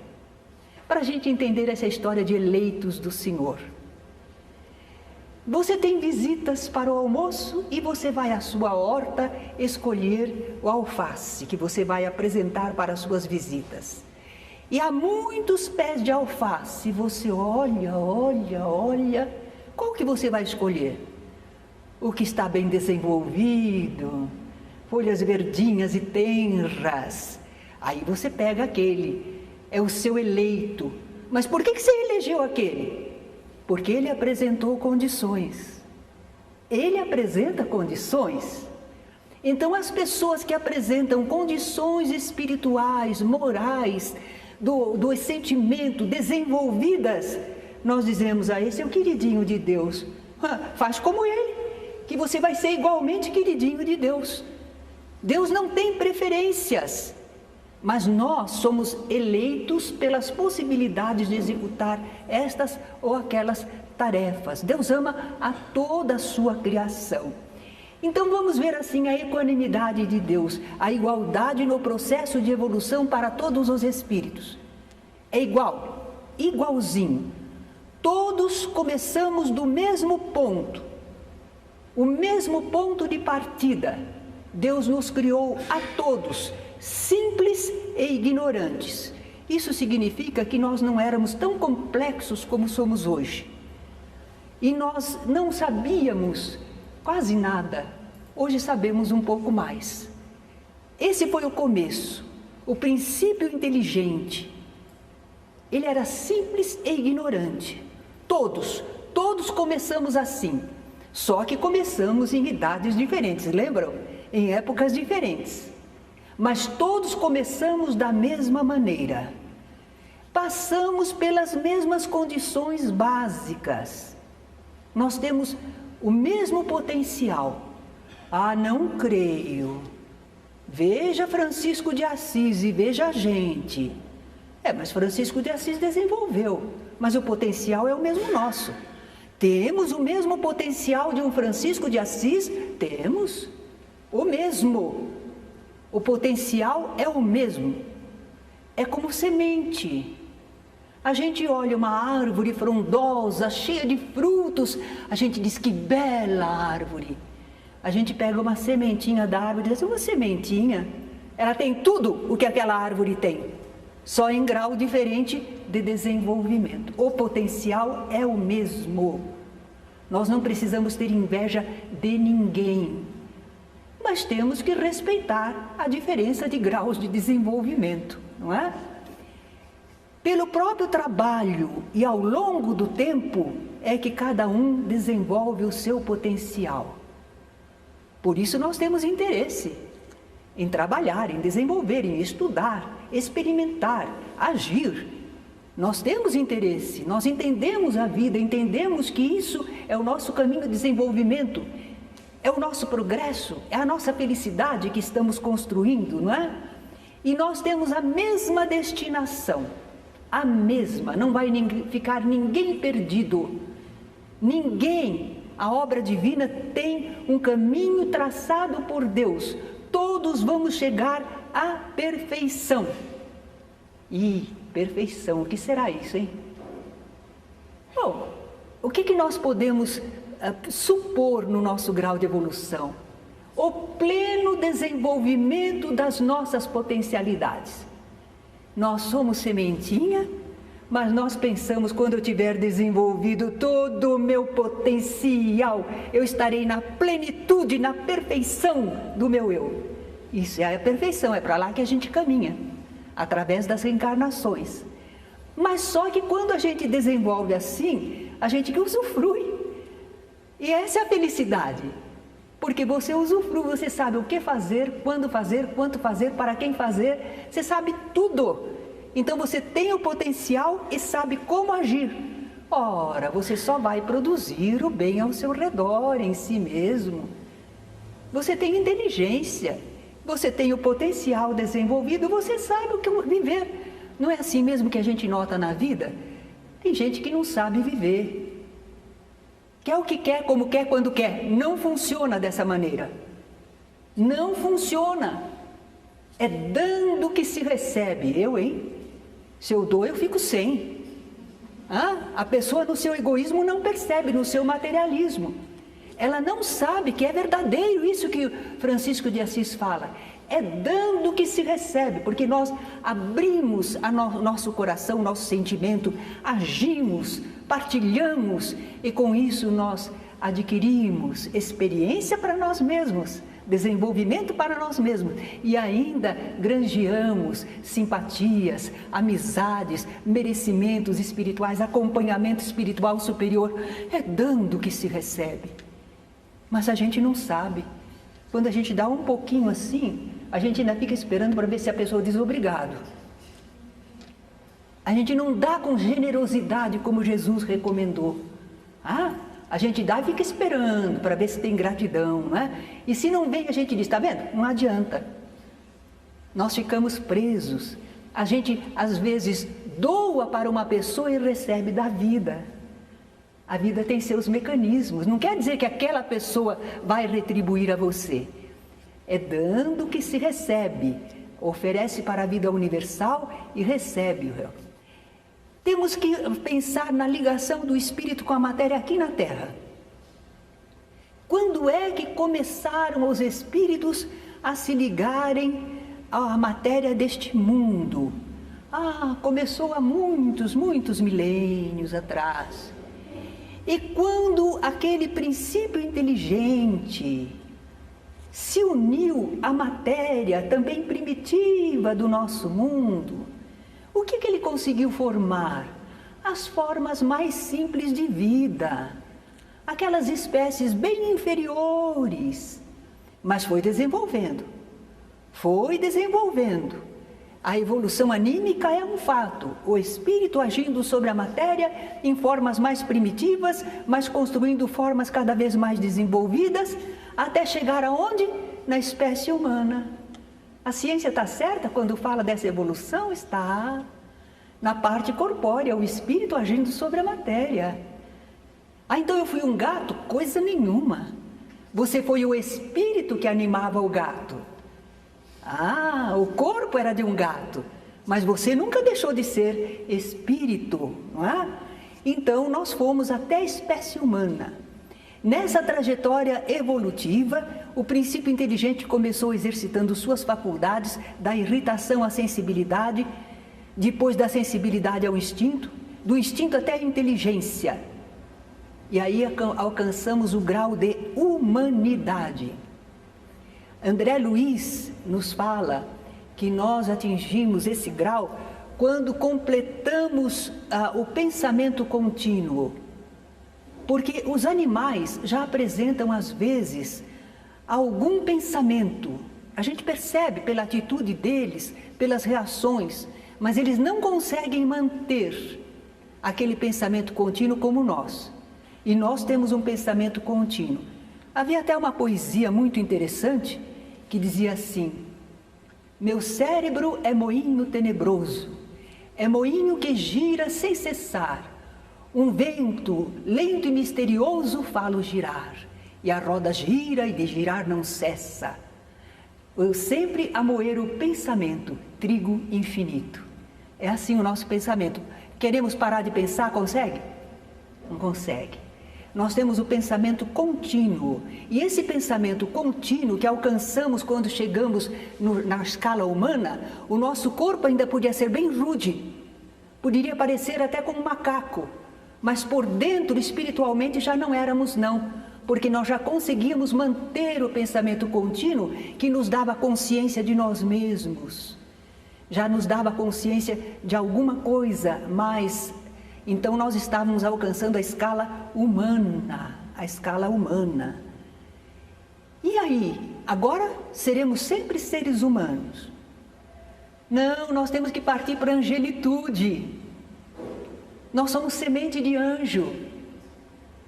para a gente entender essa história de eleitos do Senhor. Você tem visitas para o almoço e você vai à sua horta escolher o alface que você vai apresentar para as suas visitas. E há muitos pés de alface, você olha, qual que você vai escolher? O que está bem desenvolvido, folhas verdinhas e tenras. Aí você pega aquele, é o seu eleito. Mas por que você elegeu aquele? Porque ele apresentou condições. Ele apresenta condições. Então as pessoas que apresentam condições espirituais, morais, do sentimento desenvolvidas, nós dizemos esse é o queridinho de Deus. Faz como ele, que você vai ser igualmente queridinho de Deus. Deus não tem preferências, mas nós somos eleitos pelas possibilidades de executar estas ou aquelas tarefas. Deus ama a toda a sua criação. Então vamos ver assim a equanimidade de Deus, a igualdade no processo de evolução para todos os espíritos. É igual, igualzinho. Todos começamos do mesmo ponto, o mesmo ponto de partida. Deus nos criou a todos, simples e ignorantes. Isso significa que nós não éramos tão complexos como somos hoje. E nós não sabíamos quase nada. Hoje sabemos um pouco mais. Esse foi o começo, o princípio inteligente. Ele era simples e ignorante. Todos começamos assim. Só que começamos em idades diferentes, lembram? Em épocas diferentes. Mas todos começamos da mesma maneira. Passamos pelas mesmas condições básicas. Nós temos o mesmo potencial. Ah, não creio. Veja Francisco de Assis e veja a gente. Mas Francisco de Assis desenvolveu, mas o potencial é o mesmo nosso. Temos o mesmo potencial de um Francisco de Assis? Temos. O mesmo. O potencial é o mesmo. É como semente. A gente olha uma árvore frondosa, cheia de frutos, a gente diz que bela árvore. A gente pega uma sementinha da árvore e diz, uma sementinha, ela tem tudo o que aquela árvore tem, só em grau diferente de desenvolvimento. O potencial é o mesmo. Nós não precisamos ter inveja de ninguém, mas temos que respeitar a diferença de graus de desenvolvimento, não é? Pelo próprio trabalho e ao longo do tempo é que cada um desenvolve o seu potencial. Por isso nós temos interesse em trabalhar, em desenvolver, em estudar, experimentar, agir. Nós temos interesse, nós entendemos a vida, entendemos que isso é o nosso caminho de desenvolvimento, é o nosso progresso, é a nossa felicidade que estamos construindo, não é? E nós temos a mesma destinação, a mesma, não vai ficar ninguém perdido, ninguém. A obra divina tem um caminho traçado por Deus. Todos vamos chegar à perfeição. E perfeição, o que será isso, hein? Bom, o que nós podemos supor no nosso grau de evolução? O pleno desenvolvimento das nossas potencialidades. Nós somos sementinha, mas nós pensamos, quando eu tiver desenvolvido todo o meu potencial, eu estarei na plenitude, na perfeição do meu eu. Isso é a perfeição, é para lá que a gente caminha, através das reencarnações. Mas só que quando a gente desenvolve assim, a gente que usufrui. E essa é a felicidade. Porque você usufrui, você sabe o que fazer, quando fazer, quanto fazer, para quem fazer, você sabe tudo. Então você tem o potencial e sabe como agir. Ora, você só vai produzir o bem ao seu redor, em si mesmo. Você tem inteligência, você tem o potencial desenvolvido, você sabe o que viver. Não é assim mesmo que a gente nota na vida? Tem gente que não sabe viver. Quer o que quer, como quer, quando quer. Não funciona dessa maneira. Não funciona. É dando que se recebe. Hein? Se eu dou, eu fico sem. A pessoa no seu egoísmo não percebe, no seu materialismo. Ela não sabe que é verdadeiro isso que Francisco de Assis fala. É dando que se recebe, porque nós abrimos nosso coração, nosso sentimento, agimos, partilhamos e com isso nós adquirimos experiência para nós mesmos, desenvolvimento para nós mesmos e ainda granjeamos simpatias, amizades, merecimentos espirituais, acompanhamento espiritual superior. É dando que se recebe. Mas a gente não sabe. Quando a gente dá um pouquinho assim, a gente ainda fica esperando para ver se a pessoa diz obrigado. A gente não dá com generosidade como Jesus recomendou. A gente dá e fica esperando para ver se tem gratidão, não é? E se não vem, a gente diz, está vendo? Não adianta. Nós ficamos presos. A gente, às vezes, doa para uma pessoa e recebe da vida. A vida tem seus mecanismos. Não quer dizer que aquela pessoa vai retribuir a você. É dando que se recebe. Oferece para a vida universal e recebe. Temos que pensar na ligação do espírito com a matéria aqui na Terra. Quando é que começaram os espíritos a se ligarem à matéria deste mundo? Começou há muitos milênios atrás. E quando aquele princípio inteligente se uniu à matéria também primitiva do nosso mundo, o que ele conseguiu formar? As formas mais simples de vida, aquelas espécies bem inferiores, mas foi desenvolvendo. A evolução anímica é um fato, o espírito agindo sobre a matéria em formas mais primitivas, mas construindo formas cada vez mais desenvolvidas, até chegar aonde? Na espécie humana. A ciência está certa quando fala dessa evolução? Está na parte corpórea, o espírito agindo sobre a matéria. Ah, então eu fui um gato? Coisa nenhuma. Você foi o espírito que animava o gato. Ah, o corpo era de um gato, mas você nunca deixou de ser espírito, não é? Então nós fomos até a espécie humana. Nessa trajetória evolutiva, o princípio inteligente começou exercitando suas faculdades, da irritação à sensibilidade, depois da sensibilidade ao instinto, do instinto até a inteligência. E aí alcançamos o grau de humanidade. André Luiz nos fala que nós atingimos esse grau quando completamos o pensamento contínuo. Porque os animais já apresentam, às vezes, algum pensamento. A gente percebe pela atitude deles, pelas reações, mas eles não conseguem manter aquele pensamento contínuo como nós. E nós temos um pensamento contínuo. Havia até uma poesia muito interessante que dizia assim: meu cérebro é moinho tenebroso, é moinho que gira sem cessar, um vento lento e misterioso falo girar, e a roda gira e de girar não cessa. Eu sempre a moer o pensamento, trigo infinito. É assim o nosso pensamento. Queremos parar de pensar, consegue? Não consegue. Nós temos o pensamento contínuo, e esse pensamento contínuo que alcançamos quando chegamos na escala humana, o nosso corpo ainda podia ser bem rude, poderia parecer até como um macaco, mas por dentro, espiritualmente, já não éramos não, porque nós já conseguíamos manter o pensamento contínuo que nos dava consciência de nós mesmos, já nos dava consciência de alguma coisa mais. Então nós estávamos alcançando a escala humana, E aí, agora seremos sempre seres humanos? Não, nós temos que partir para a angelitude. Nós somos semente de anjo.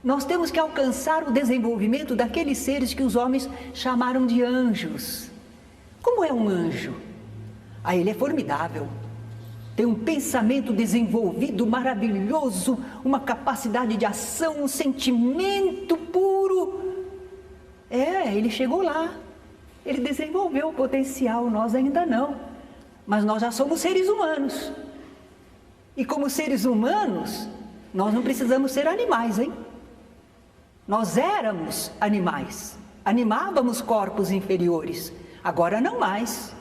Nós temos que alcançar o desenvolvimento daqueles seres que os homens chamaram de anjos. Como é um anjo? Ah, ele é formidável. Tem um pensamento desenvolvido, maravilhoso, uma capacidade de ação, um sentimento puro. Ele chegou lá, ele desenvolveu o potencial, nós ainda não. Mas nós já somos seres humanos. E como seres humanos, nós não precisamos ser animais, hein? Nós éramos animais, animávamos corpos inferiores, agora não mais.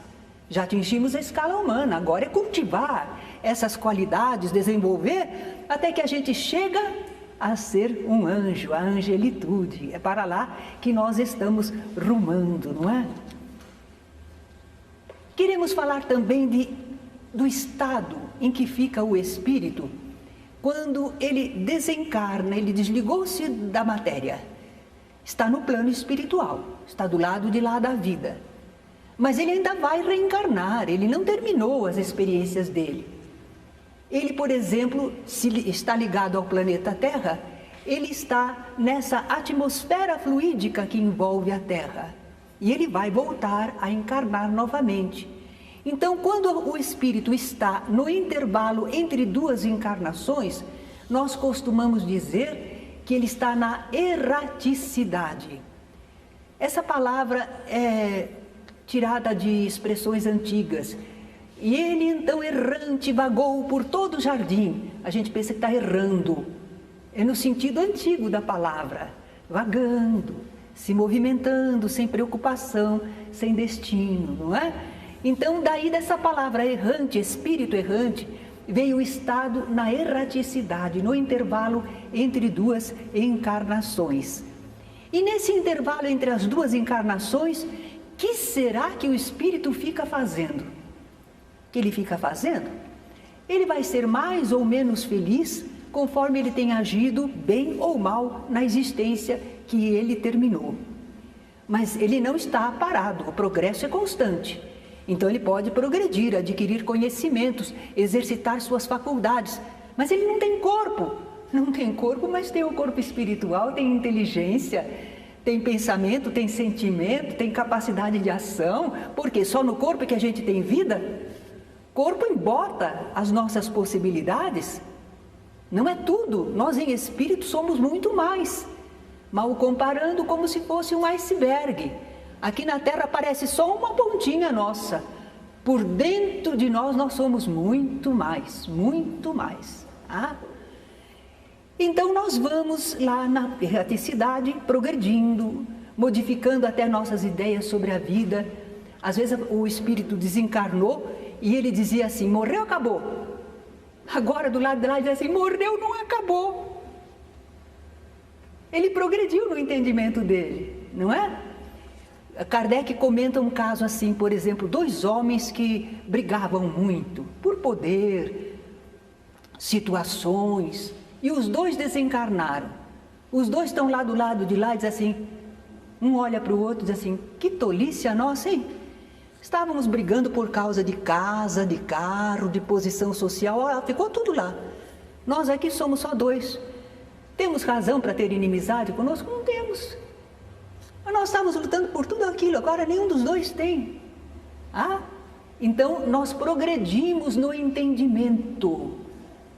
Já atingimos a escala humana, agora é cultivar essas qualidades, desenvolver, até que a gente chega a ser um anjo, a angelitude. É para lá que nós estamos rumando, não é? Queremos falar também do estado em que fica o espírito quando ele desencarna, ele desligou-se da matéria. Está no plano espiritual, está do lado de lá da vida. Mas ele ainda vai reencarnar, ele não terminou as experiências dele. Ele, por exemplo, se está ligado ao planeta Terra, ele está nessa atmosfera fluídica que envolve a Terra. E ele vai voltar a encarnar novamente. Então, quando o espírito está no intervalo entre duas encarnações, nós costumamos dizer que ele está na erraticidade. Essa palavra é tirada de expressões antigas. E ele, então, errante, vagou por todo o jardim. A gente pensa que está errando. É no sentido antigo da palavra. Vagando, se movimentando, sem preocupação, sem destino, não é? Então, daí dessa palavra errante, espírito errante, veio o estado na erraticidade, no intervalo entre duas encarnações. E nesse intervalo entre as duas encarnações, que será que o espírito fica fazendo? Que ele fica fazendo? Ele vai ser mais ou menos feliz conforme ele tem agido bem ou mal na existência que ele terminou. Mas ele não está parado, o progresso é constante. Então ele pode progredir, adquirir conhecimentos, exercitar suas faculdades. Mas ele não tem corpo. Não tem corpo, mas tem o corpo espiritual, tem inteligência, tem pensamento, tem sentimento, tem capacidade de ação. Porque só no corpo que a gente tem vida? Corpo embota as nossas possibilidades. Não é tudo. Nós em espírito somos muito mais. Mal comparando, como se fosse um iceberg. Aqui na Terra parece só uma pontinha nossa. Por dentro de nós, nós somos muito mais, muito mais. Ah? Então nós vamos lá na erraticidade, progredindo, modificando até nossas ideias sobre a vida. Às vezes o espírito desencarnou e ele dizia assim, morreu, acabou. Agora do lado de lá ele diz assim, morreu, não acabou. Ele progrediu no entendimento dele, não é? Kardec comenta um caso assim, por exemplo, 2 homens que brigavam muito por poder, situações, e os 2 desencarnaram. Os 2 estão lá do lado de lá e dizem assim, um olha para o outro e diz assim, que tolice a nossa, hein? Estávamos brigando por causa de casa, de carro, de posição social, ó, ficou tudo lá. Nós aqui somos só 2. Temos razão para ter inimizade conosco? Não temos. Mas nós estávamos lutando por tudo aquilo, agora nenhum dos 2 tem. Ah? Então nós progredimos no entendimento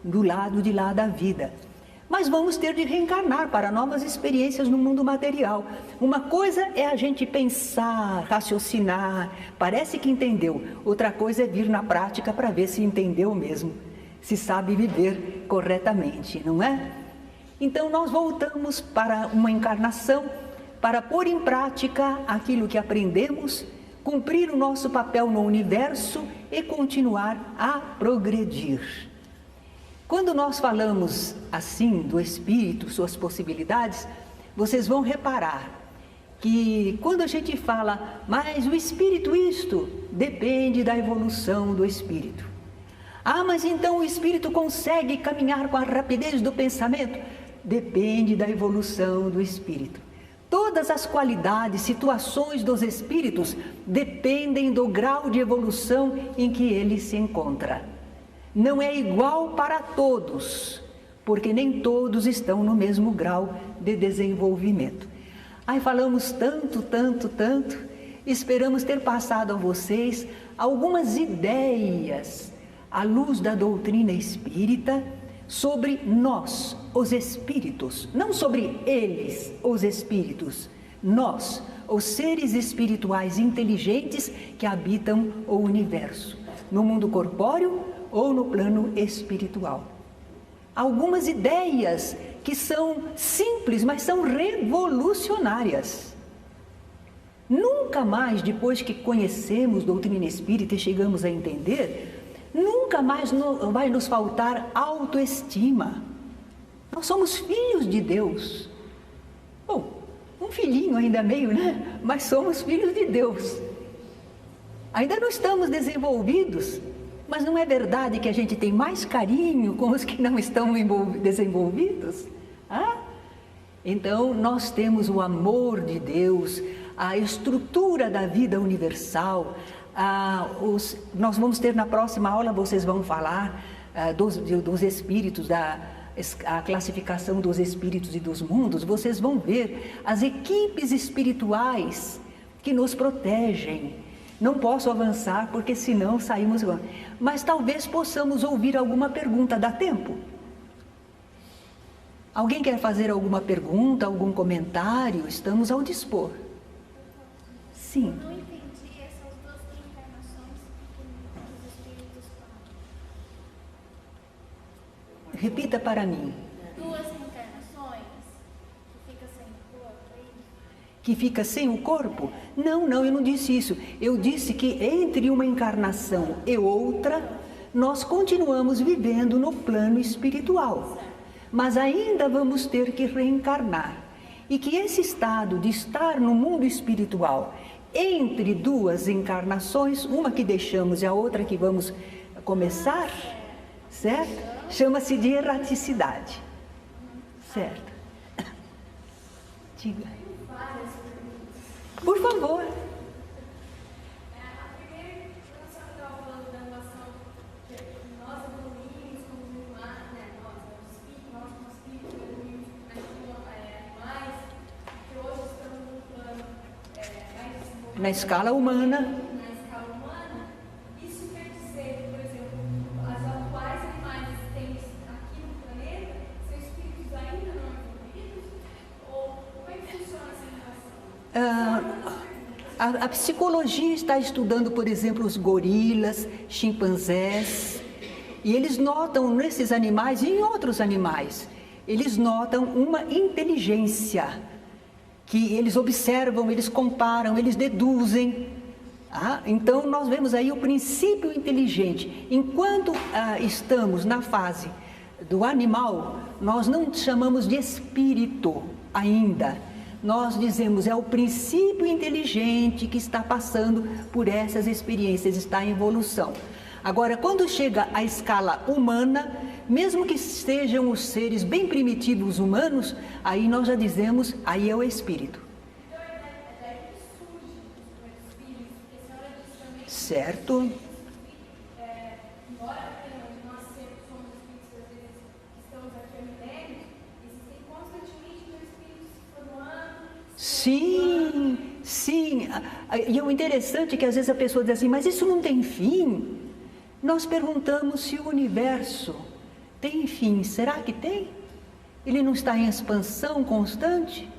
do lado de lá da vida. Mas vamos ter de reencarnar para novas experiências no mundo material. Uma coisa é a gente pensar, raciocinar, parece que entendeu. Outra coisa é vir na prática para ver se entendeu mesmo, se sabe viver corretamente, não é? Então nós voltamos para uma encarnação para pôr em prática aquilo que aprendemos, cumprir o nosso papel no universo e continuar a progredir. Quando nós falamos assim do espírito, suas possibilidades, vocês vão reparar que quando a gente fala, mas o espírito isto, depende da evolução do espírito. Ah, mas então o espírito consegue caminhar com a rapidez do pensamento? Depende da evolução do espírito. Todas as qualidades, situações dos espíritos dependem do grau de evolução em que ele se encontra. Não é igual para todos, porque nem todos estão no mesmo grau de desenvolvimento. Aí falamos tanto, esperamos ter passado a vocês algumas ideias à luz da doutrina espírita sobre nós, os espíritos, não sobre eles, os espíritos, nós, os seres espirituais inteligentes que habitam o universo, no mundo corpóreo ou no plano espiritual. Algumas ideias que são simples, mas são revolucionárias. Nunca mais, depois que conhecemos doutrina espírita e chegamos a entender, nunca mais vai nos faltar autoestima. Nós somos filhos de Deus. Bom, um filhinho ainda meio, né? Mas somos filhos de Deus. Ainda não estamos desenvolvidos, mas não é verdade que a gente tem mais carinho com os que não estão desenvolvidos? Ah? Então, nós temos o amor de Deus, a estrutura da vida universal. Nós vamos ter na próxima aula, vocês vão falar dos espíritos, a classificação dos espíritos e dos mundos. Vocês vão ver as equipes espirituais que nos protegem. Não posso avançar porque senão saímos... Mas talvez possamos ouvir alguma pergunta. Dá tempo? Alguém quer fazer alguma pergunta, algum comentário? Estamos ao dispor. Sim. Não entendi essas 2 reencarnações que os espíritos falam. Repita para mim. 2 reencarnações que fica sem o corpo, é isso? Que fica sem o corpo? Não, eu não disse isso. Eu disse que entre uma encarnação e outra, nós continuamos vivendo no plano espiritual, mas ainda vamos ter que reencarnar. E que esse estado de estar no mundo espiritual, entre duas encarnações, uma que deixamos e a outra que vamos começar, certo? Chama-se de erraticidade, certo? Diga. Por favor. Na escala humana. Na escala humana, isso quer dizer, por exemplo, as atuais animais existentes aqui no planeta são espíritos ainda não evoluídos? Ou como é que funciona essa relação? A psicologia está estudando, por exemplo, os gorilas, chimpanzés, e eles notam nesses animais e em outros animais, eles notam uma inteligência, que eles observam, eles comparam, eles deduzem. Então, nós vemos aí o princípio inteligente. Enquanto estamos na fase do animal, nós não chamamos de espírito ainda. Nós dizemos, é o princípio inteligente que está passando por essas experiências, está em evolução. Agora, quando chega à escala humana, mesmo que sejam os seres bem primitivos humanos, aí nós já dizemos, aí é o espírito. Então, é daí que surge os espíritos, porque a senhora disse também... Certo. Embora nós somos espíritos, às vezes, que estamos aqui há milênios, existem constantemente os espíritos se formando... Sim, sim. E o interessante é que às vezes a pessoa diz assim, mas isso não tem fim? Nós perguntamos se o universo tem fim. Será que tem? Ele não está em expansão constante?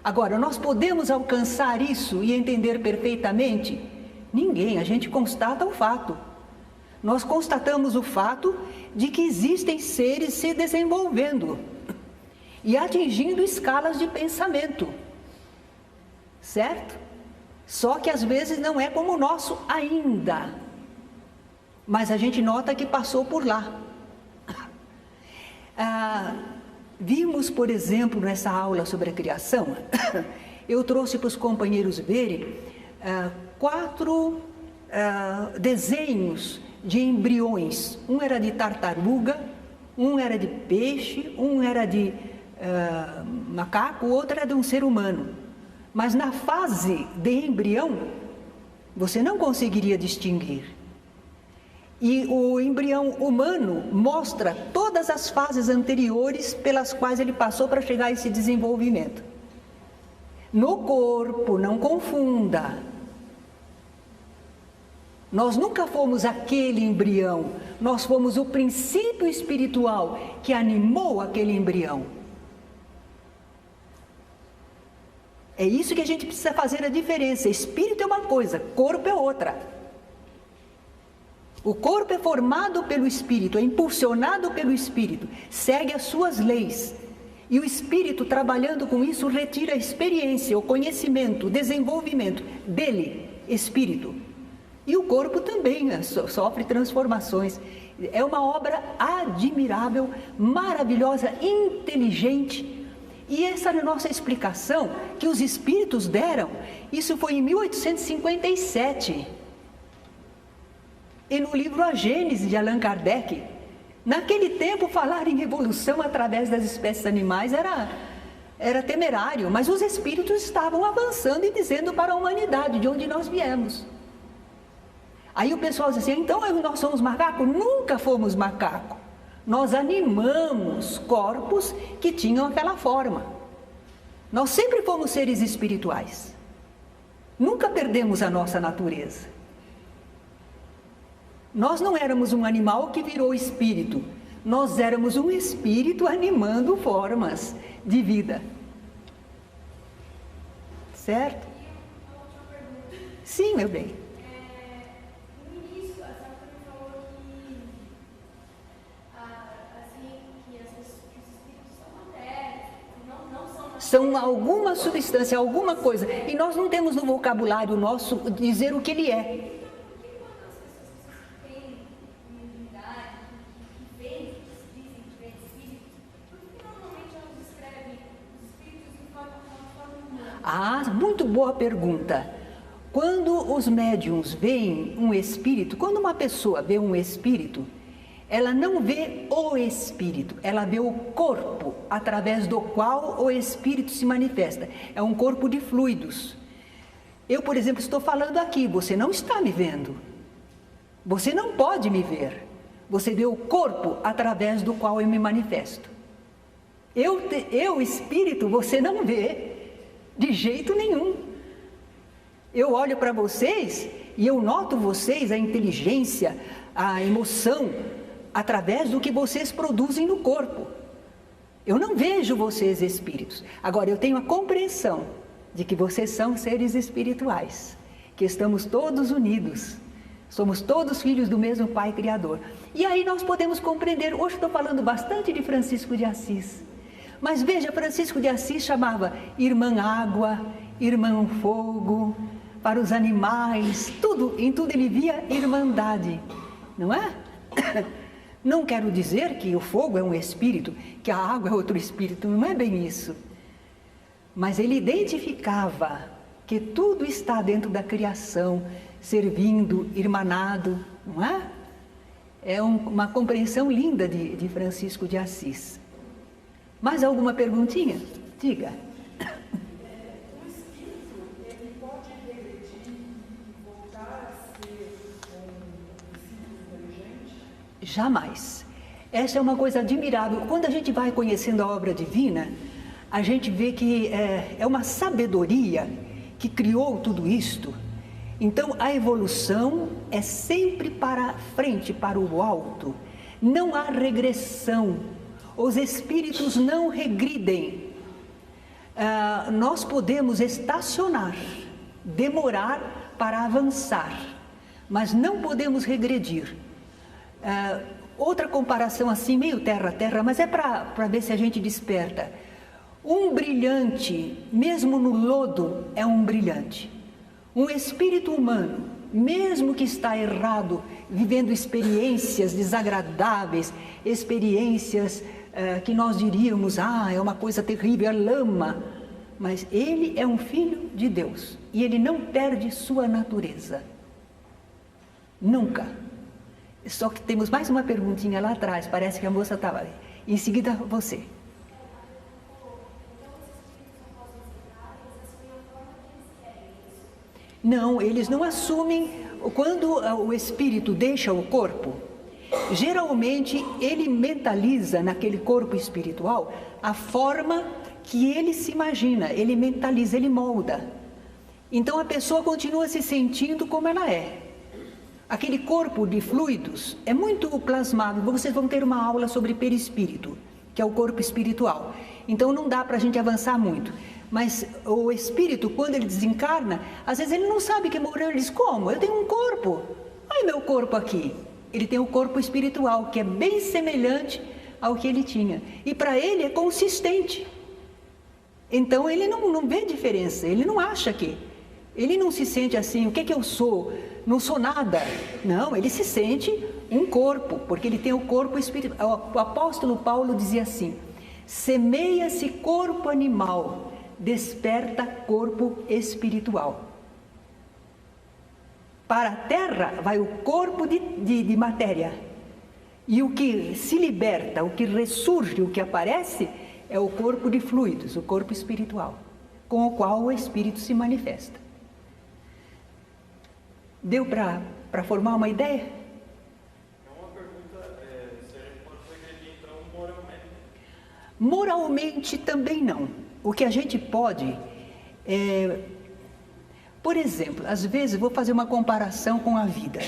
Agora, nós podemos alcançar isso e entender perfeitamente? Ninguém, a gente constata o fato. Nós constatamos o fato de que existem seres se desenvolvendo e atingindo escalas de pensamento, certo? Só que às vezes não é como o nosso ainda. Mas a gente nota que passou por lá. Vimos, por exemplo, nessa aula sobre a criação, eu trouxe para os companheiros verem 4 desenhos de embriões. Um era de tartaruga, um era de peixe, um era de macaco, o outro era de um ser humano. Mas na fase de embrião, você não conseguiria distinguir. E o embrião humano mostra todas as fases anteriores pelas quais ele passou para chegar a esse desenvolvimento. No corpo, não confunda. Nós nunca fomos aquele embrião, nós fomos o princípio espiritual que animou aquele embrião. É isso que a gente precisa fazer a diferença. Espírito é uma coisa, corpo é outra. O corpo é formado pelo Espírito, é impulsionado pelo Espírito, segue as suas leis. E o Espírito, trabalhando com isso, retira a experiência, o conhecimento, o desenvolvimento dele, Espírito. E o corpo também sofre transformações. É uma obra admirável, maravilhosa, inteligente. E essa é a nossa explicação que os Espíritos deram. Isso foi em 1857. E no livro A Gênese, de Allan Kardec, naquele tempo falar em evolução através das espécies animais era temerário, mas os espíritos estavam avançando e dizendo para a humanidade de onde nós viemos. Aí o pessoal diz assim, então nós somos macaco? Nunca fomos macaco. Nós animamos corpos que tinham aquela forma. Nós sempre fomos seres espirituais. Nunca perdemos a nossa natureza. Nós não éramos um animal que virou espírito, nós éramos um espírito animando formas de vida. Certo? E uma última pergunta. Sim, meu bem. No início, a senhora também falou que os espíritos são matéria, não são matéria. São alguma substância, alguma coisa, e nós não temos no vocabulário nosso dizer o que ele é. boa pergunta. Quando os médiuns veem um espírito, quando uma pessoa vê um espírito, ela não vê o espírito, ela vê o corpo através do qual o espírito se manifesta. É um corpo de fluidos. Eu, por exemplo, estou falando aqui, você não está me vendo. Você não pode me ver. Você vê o corpo através do qual eu me manifesto. Eu, espírito, você não vê de jeito nenhum. Eu olho para vocês e eu noto vocês, a inteligência, a emoção, através do que vocês produzem no corpo. Eu não vejo vocês espíritos. Agora, eu tenho a compreensão de que vocês são seres espirituais, que estamos todos unidos, somos todos filhos do mesmo Pai Criador. E aí nós podemos compreender. Hoje estou falando bastante de Francisco de Assis, mas veja, Francisco de Assis chamava irmã água, irmão fogo, para os animais, em tudo ele via irmandade, não é? Não quero dizer que o fogo é um espírito, que a água é outro espírito, não é bem isso. Mas ele identificava que tudo está dentro da criação, servindo, irmanado, não é? É uma compreensão linda de Francisco de Assis. Mais alguma perguntinha? Diga. O espírito, ele pode regredir e voltar a ser um espírito inteligente? Jamais. Essa é uma coisa admirável. Quando a gente vai conhecendo a obra divina, a gente vê que é uma sabedoria que criou tudo isto. Então, a evolução é sempre para frente, para o alto. Não há regressão. Os espíritos não regridem. Nós podemos estacionar, demorar para avançar, mas não podemos regredir. Outra comparação assim, meio terra a terra, mas é para ver se a gente desperta. Um brilhante, mesmo no lodo, é um brilhante. Um espírito humano, mesmo que está errado, vivendo experiências desagradáveis, experiências que nós diríamos, é uma coisa terrível, é lama, mas ele é um filho de Deus e ele não perde sua natureza. Nunca. Só que temos mais uma perguntinha lá atrás, parece que a moça estava ali. Em seguida, você. Não, eles não assumem. Quando o espírito deixa o corpo, geralmente ele mentaliza naquele corpo espiritual a forma que ele se imagina, ele mentaliza, ele molda. Então a pessoa continua se sentindo como ela é. Aquele corpo de fluidos é muito plasmável. Vocês vão ter uma aula sobre perispírito, que é o corpo espiritual. Então não dá para a gente avançar muito. Mas o espírito, quando ele desencarna, às vezes ele não sabe que morreu. Ele diz, como? Eu tenho um corpo. Olha meu corpo aqui. Ele tem o corpo espiritual, que é bem semelhante ao que ele tinha. E para ele é consistente. Então ele não vê diferença, ele não acha que... Ele não se sente assim, o que eu sou? Não sou nada. Não, ele se sente um corpo, porque ele tem o corpo espiritual. O apóstolo Paulo dizia assim, semeia-se corpo animal, desperta corpo espiritual. Para a terra vai o corpo de matéria. E o que se liberta, o que ressurge, o que aparece, é o corpo de fluidos, o corpo espiritual, com o qual o espírito se manifesta. Deu para formar uma ideia? É uma pergunta, se a gente pode regredir então moralmente. Moralmente também não. O que a gente pode por exemplo, às vezes vou fazer uma comparação com a vida.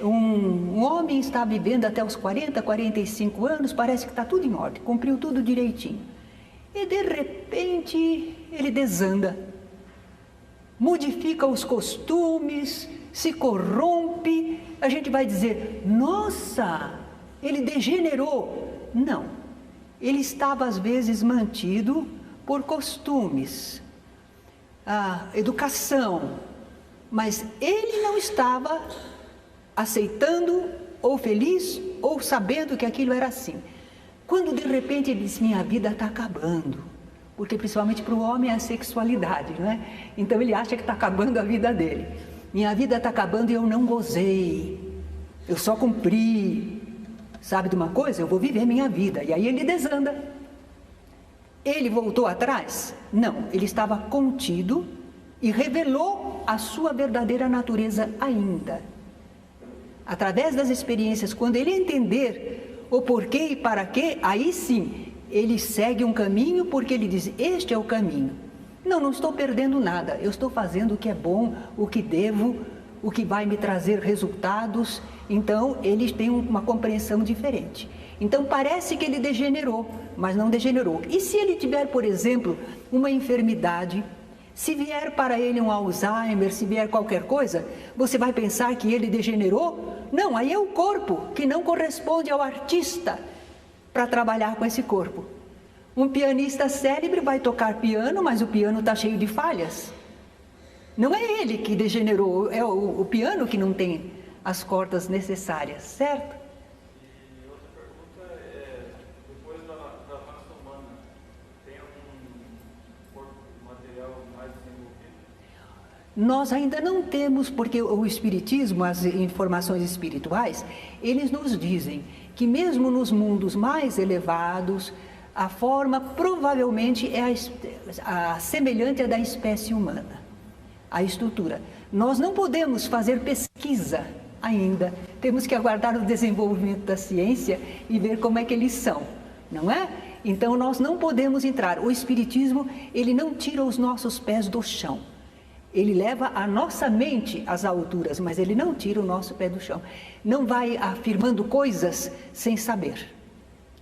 Um homem está vivendo até os 40, 45 anos, parece que está tudo em ordem, cumpriu tudo direitinho. E de repente ele desanda. Modifica os costumes, se corrompe, a gente vai dizer, nossa, ele degenerou. Não, ele estava às vezes mantido por costumes, a educação, mas ele não estava aceitando, ou feliz, ou sabendo que aquilo era assim. Quando de repente ele diz, minha vida está acabando, porque principalmente para o homem é a sexualidade, não é? Então ele acha que está acabando a vida dele. Minha vida está acabando e eu não gozei, eu só cumpri. Sabe de uma coisa? Eu vou viver minha vida. E aí ele desanda. Ele voltou atrás? Não, ele estava contido e revelou a sua verdadeira natureza ainda. Através das experiências, quando ele entender o porquê e para quê, aí sim, ele segue um caminho porque ele diz, este é o caminho. Não estou perdendo nada, eu estou fazendo o que é bom, o que devo, o que vai me trazer resultados. Então, ele tem uma compreensão diferente. Então, parece que ele degenerou, mas não degenerou. E se ele tiver, por exemplo, uma enfermidade, se vier para ele um Alzheimer, se vier qualquer coisa, você vai pensar que ele degenerou? Não, aí é o corpo que não corresponde ao artista para trabalhar com esse corpo. Um pianista célebre vai tocar piano, mas o piano está cheio de falhas. Não é ele que degenerou, é o piano que não tem as cordas necessárias, certo? E outra pergunta é, depois da raça humana, tem um corpo material mais desenvolvido? Nós ainda não temos, porque o Espiritismo, as informações espirituais, eles nos dizem que mesmo nos mundos mais elevados, a forma provavelmente é a semelhante à da espécie humana, a estrutura. Nós não podemos fazer pesquisa ainda, temos que aguardar o desenvolvimento da ciência e ver como é que eles são, não é? Então nós não podemos entrar. O Espiritismo, ele não tira os nossos pés do chão. Ele leva a nossa mente às alturas, mas ele não tira o nosso pé do chão. Não vai afirmando coisas sem saber,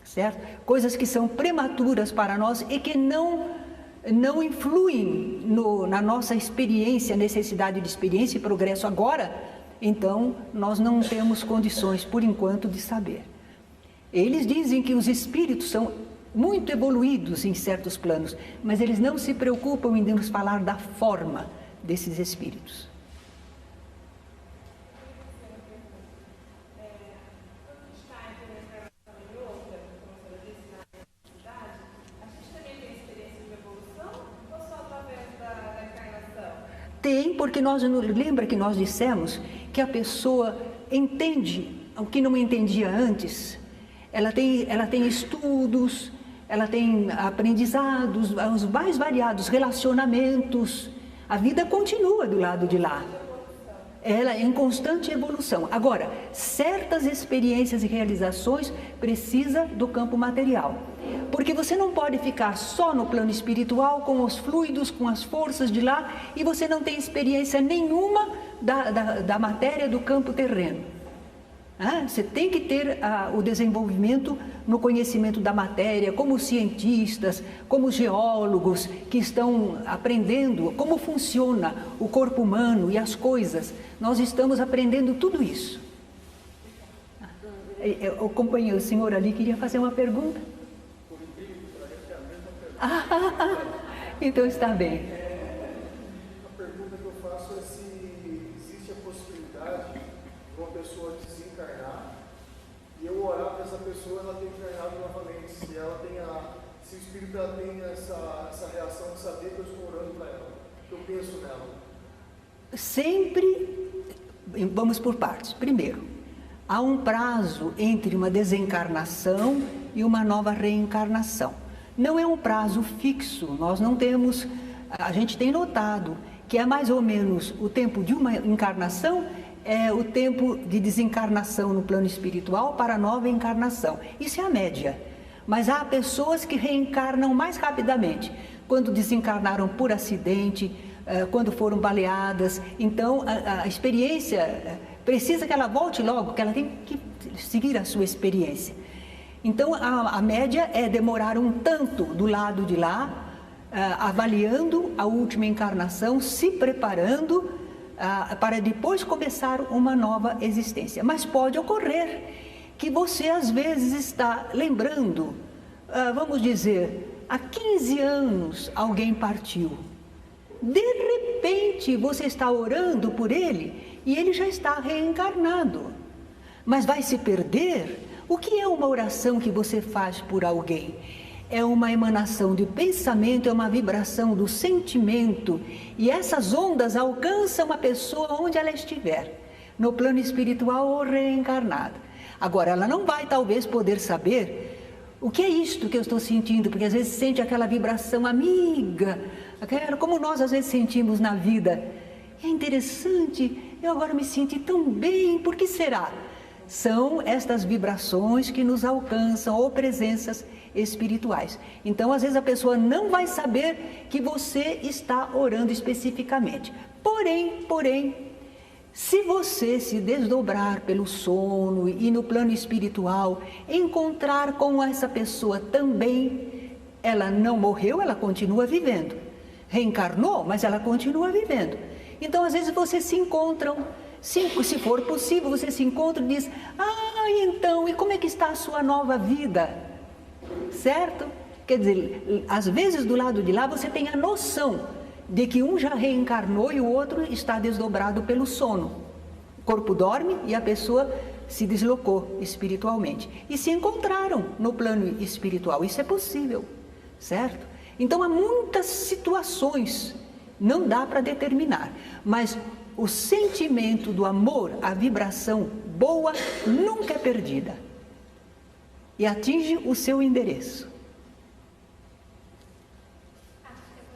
certo? Coisas que são prematuras para nós e que não influem na nossa experiência, necessidade de experiência e progresso agora. Então, nós não temos condições, por enquanto, de saber. Eles dizem que os espíritos são muito evoluídos em certos planos, mas eles não se preocupam em nos falar da forma desses espíritos. Tem, porque lembra que nós dissemos que a pessoa entende o que não entendia antes. Ela tem estudos, ela tem aprendizados, os mais variados relacionamentos. A vida continua do lado de lá. Ela é em constante evolução. Agora, certas experiências e realizações precisa do campo material. Porque você não pode ficar só no plano espiritual, com os fluidos, com as forças de lá, e você não tem experiência nenhuma da matéria do campo terreno. Você tem que ter o desenvolvimento no conhecimento da matéria, como cientistas, como geólogos que estão aprendendo como funciona o corpo humano e as coisas. Nós estamos aprendendo tudo isso. O companheiro, o senhor ali, queria fazer uma pergunta? Então está bem. A pergunta que eu faço é se existe a possibilidade de uma pessoa desencarnar e eu orar para essa pessoa ela ter encarnado novamente, se o espírito tem essa reação de saber que eu estou orando para ela, que eu penso nela. Sempre, vamos por partes. Primeiro, há um prazo entre uma desencarnação e uma nova reencarnação. Não é um prazo fixo, nós não temos, a gente tem notado que é mais ou menos o tempo de uma encarnação, é o tempo de desencarnação no plano espiritual para a nova encarnação. Isso é a média. Mas há pessoas que reencarnam mais rapidamente, quando desencarnaram por acidente, quando foram baleadas. Então, a experiência precisa que ela volte logo, que ela tem que seguir a sua experiência. Então, a média é demorar um tanto do lado de lá, avaliando a última encarnação, se preparando para depois começar uma nova existência. Mas pode ocorrer que você, às vezes, está lembrando, vamos dizer, há 15 anos alguém partiu. De repente, você está orando por ele e ele já está reencarnado. Mas vai se perder. O que é uma oração que você faz por alguém? é uma emanação do pensamento, é uma vibração do sentimento, e essas ondas alcançam a pessoa onde ela estiver, no plano espiritual ou reencarnada. Agora, ela não vai talvez poder saber o que é isto que eu estou sentindo, porque às vezes sente aquela vibração amiga, como nós às vezes sentimos na vida. É interessante, eu agora me senti tão bem, por que será? São estas vibrações que nos alcançam, ou presenças espirituais. Então, às vezes a pessoa não vai saber que você está orando especificamente. Porém, se você se desdobrar pelo sono e no plano espiritual, encontrar com essa pessoa também, ela não morreu, ela continua vivendo. Reencarnou, mas ela continua vivendo. Então, às vezes vocês se encontram, se for possível, você se encontra e diz: então, e como é que está a sua nova vida? Certo? Quer dizer, às vezes do lado de lá você tem a noção de que um já reencarnou e o outro está desdobrado pelo sono. O corpo dorme e a pessoa se deslocou espiritualmente. E se encontraram no plano espiritual. Isso é possível, certo? Então há muitas situações, não dá para determinar, mas o sentimento do amor, a vibração boa, nunca é perdida. E atinge o seu endereço.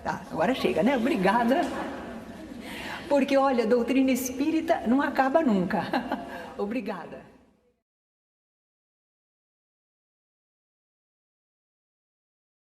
Tá, agora chega, né? Obrigada. Porque, olha, a doutrina espírita não acaba nunca. Obrigada.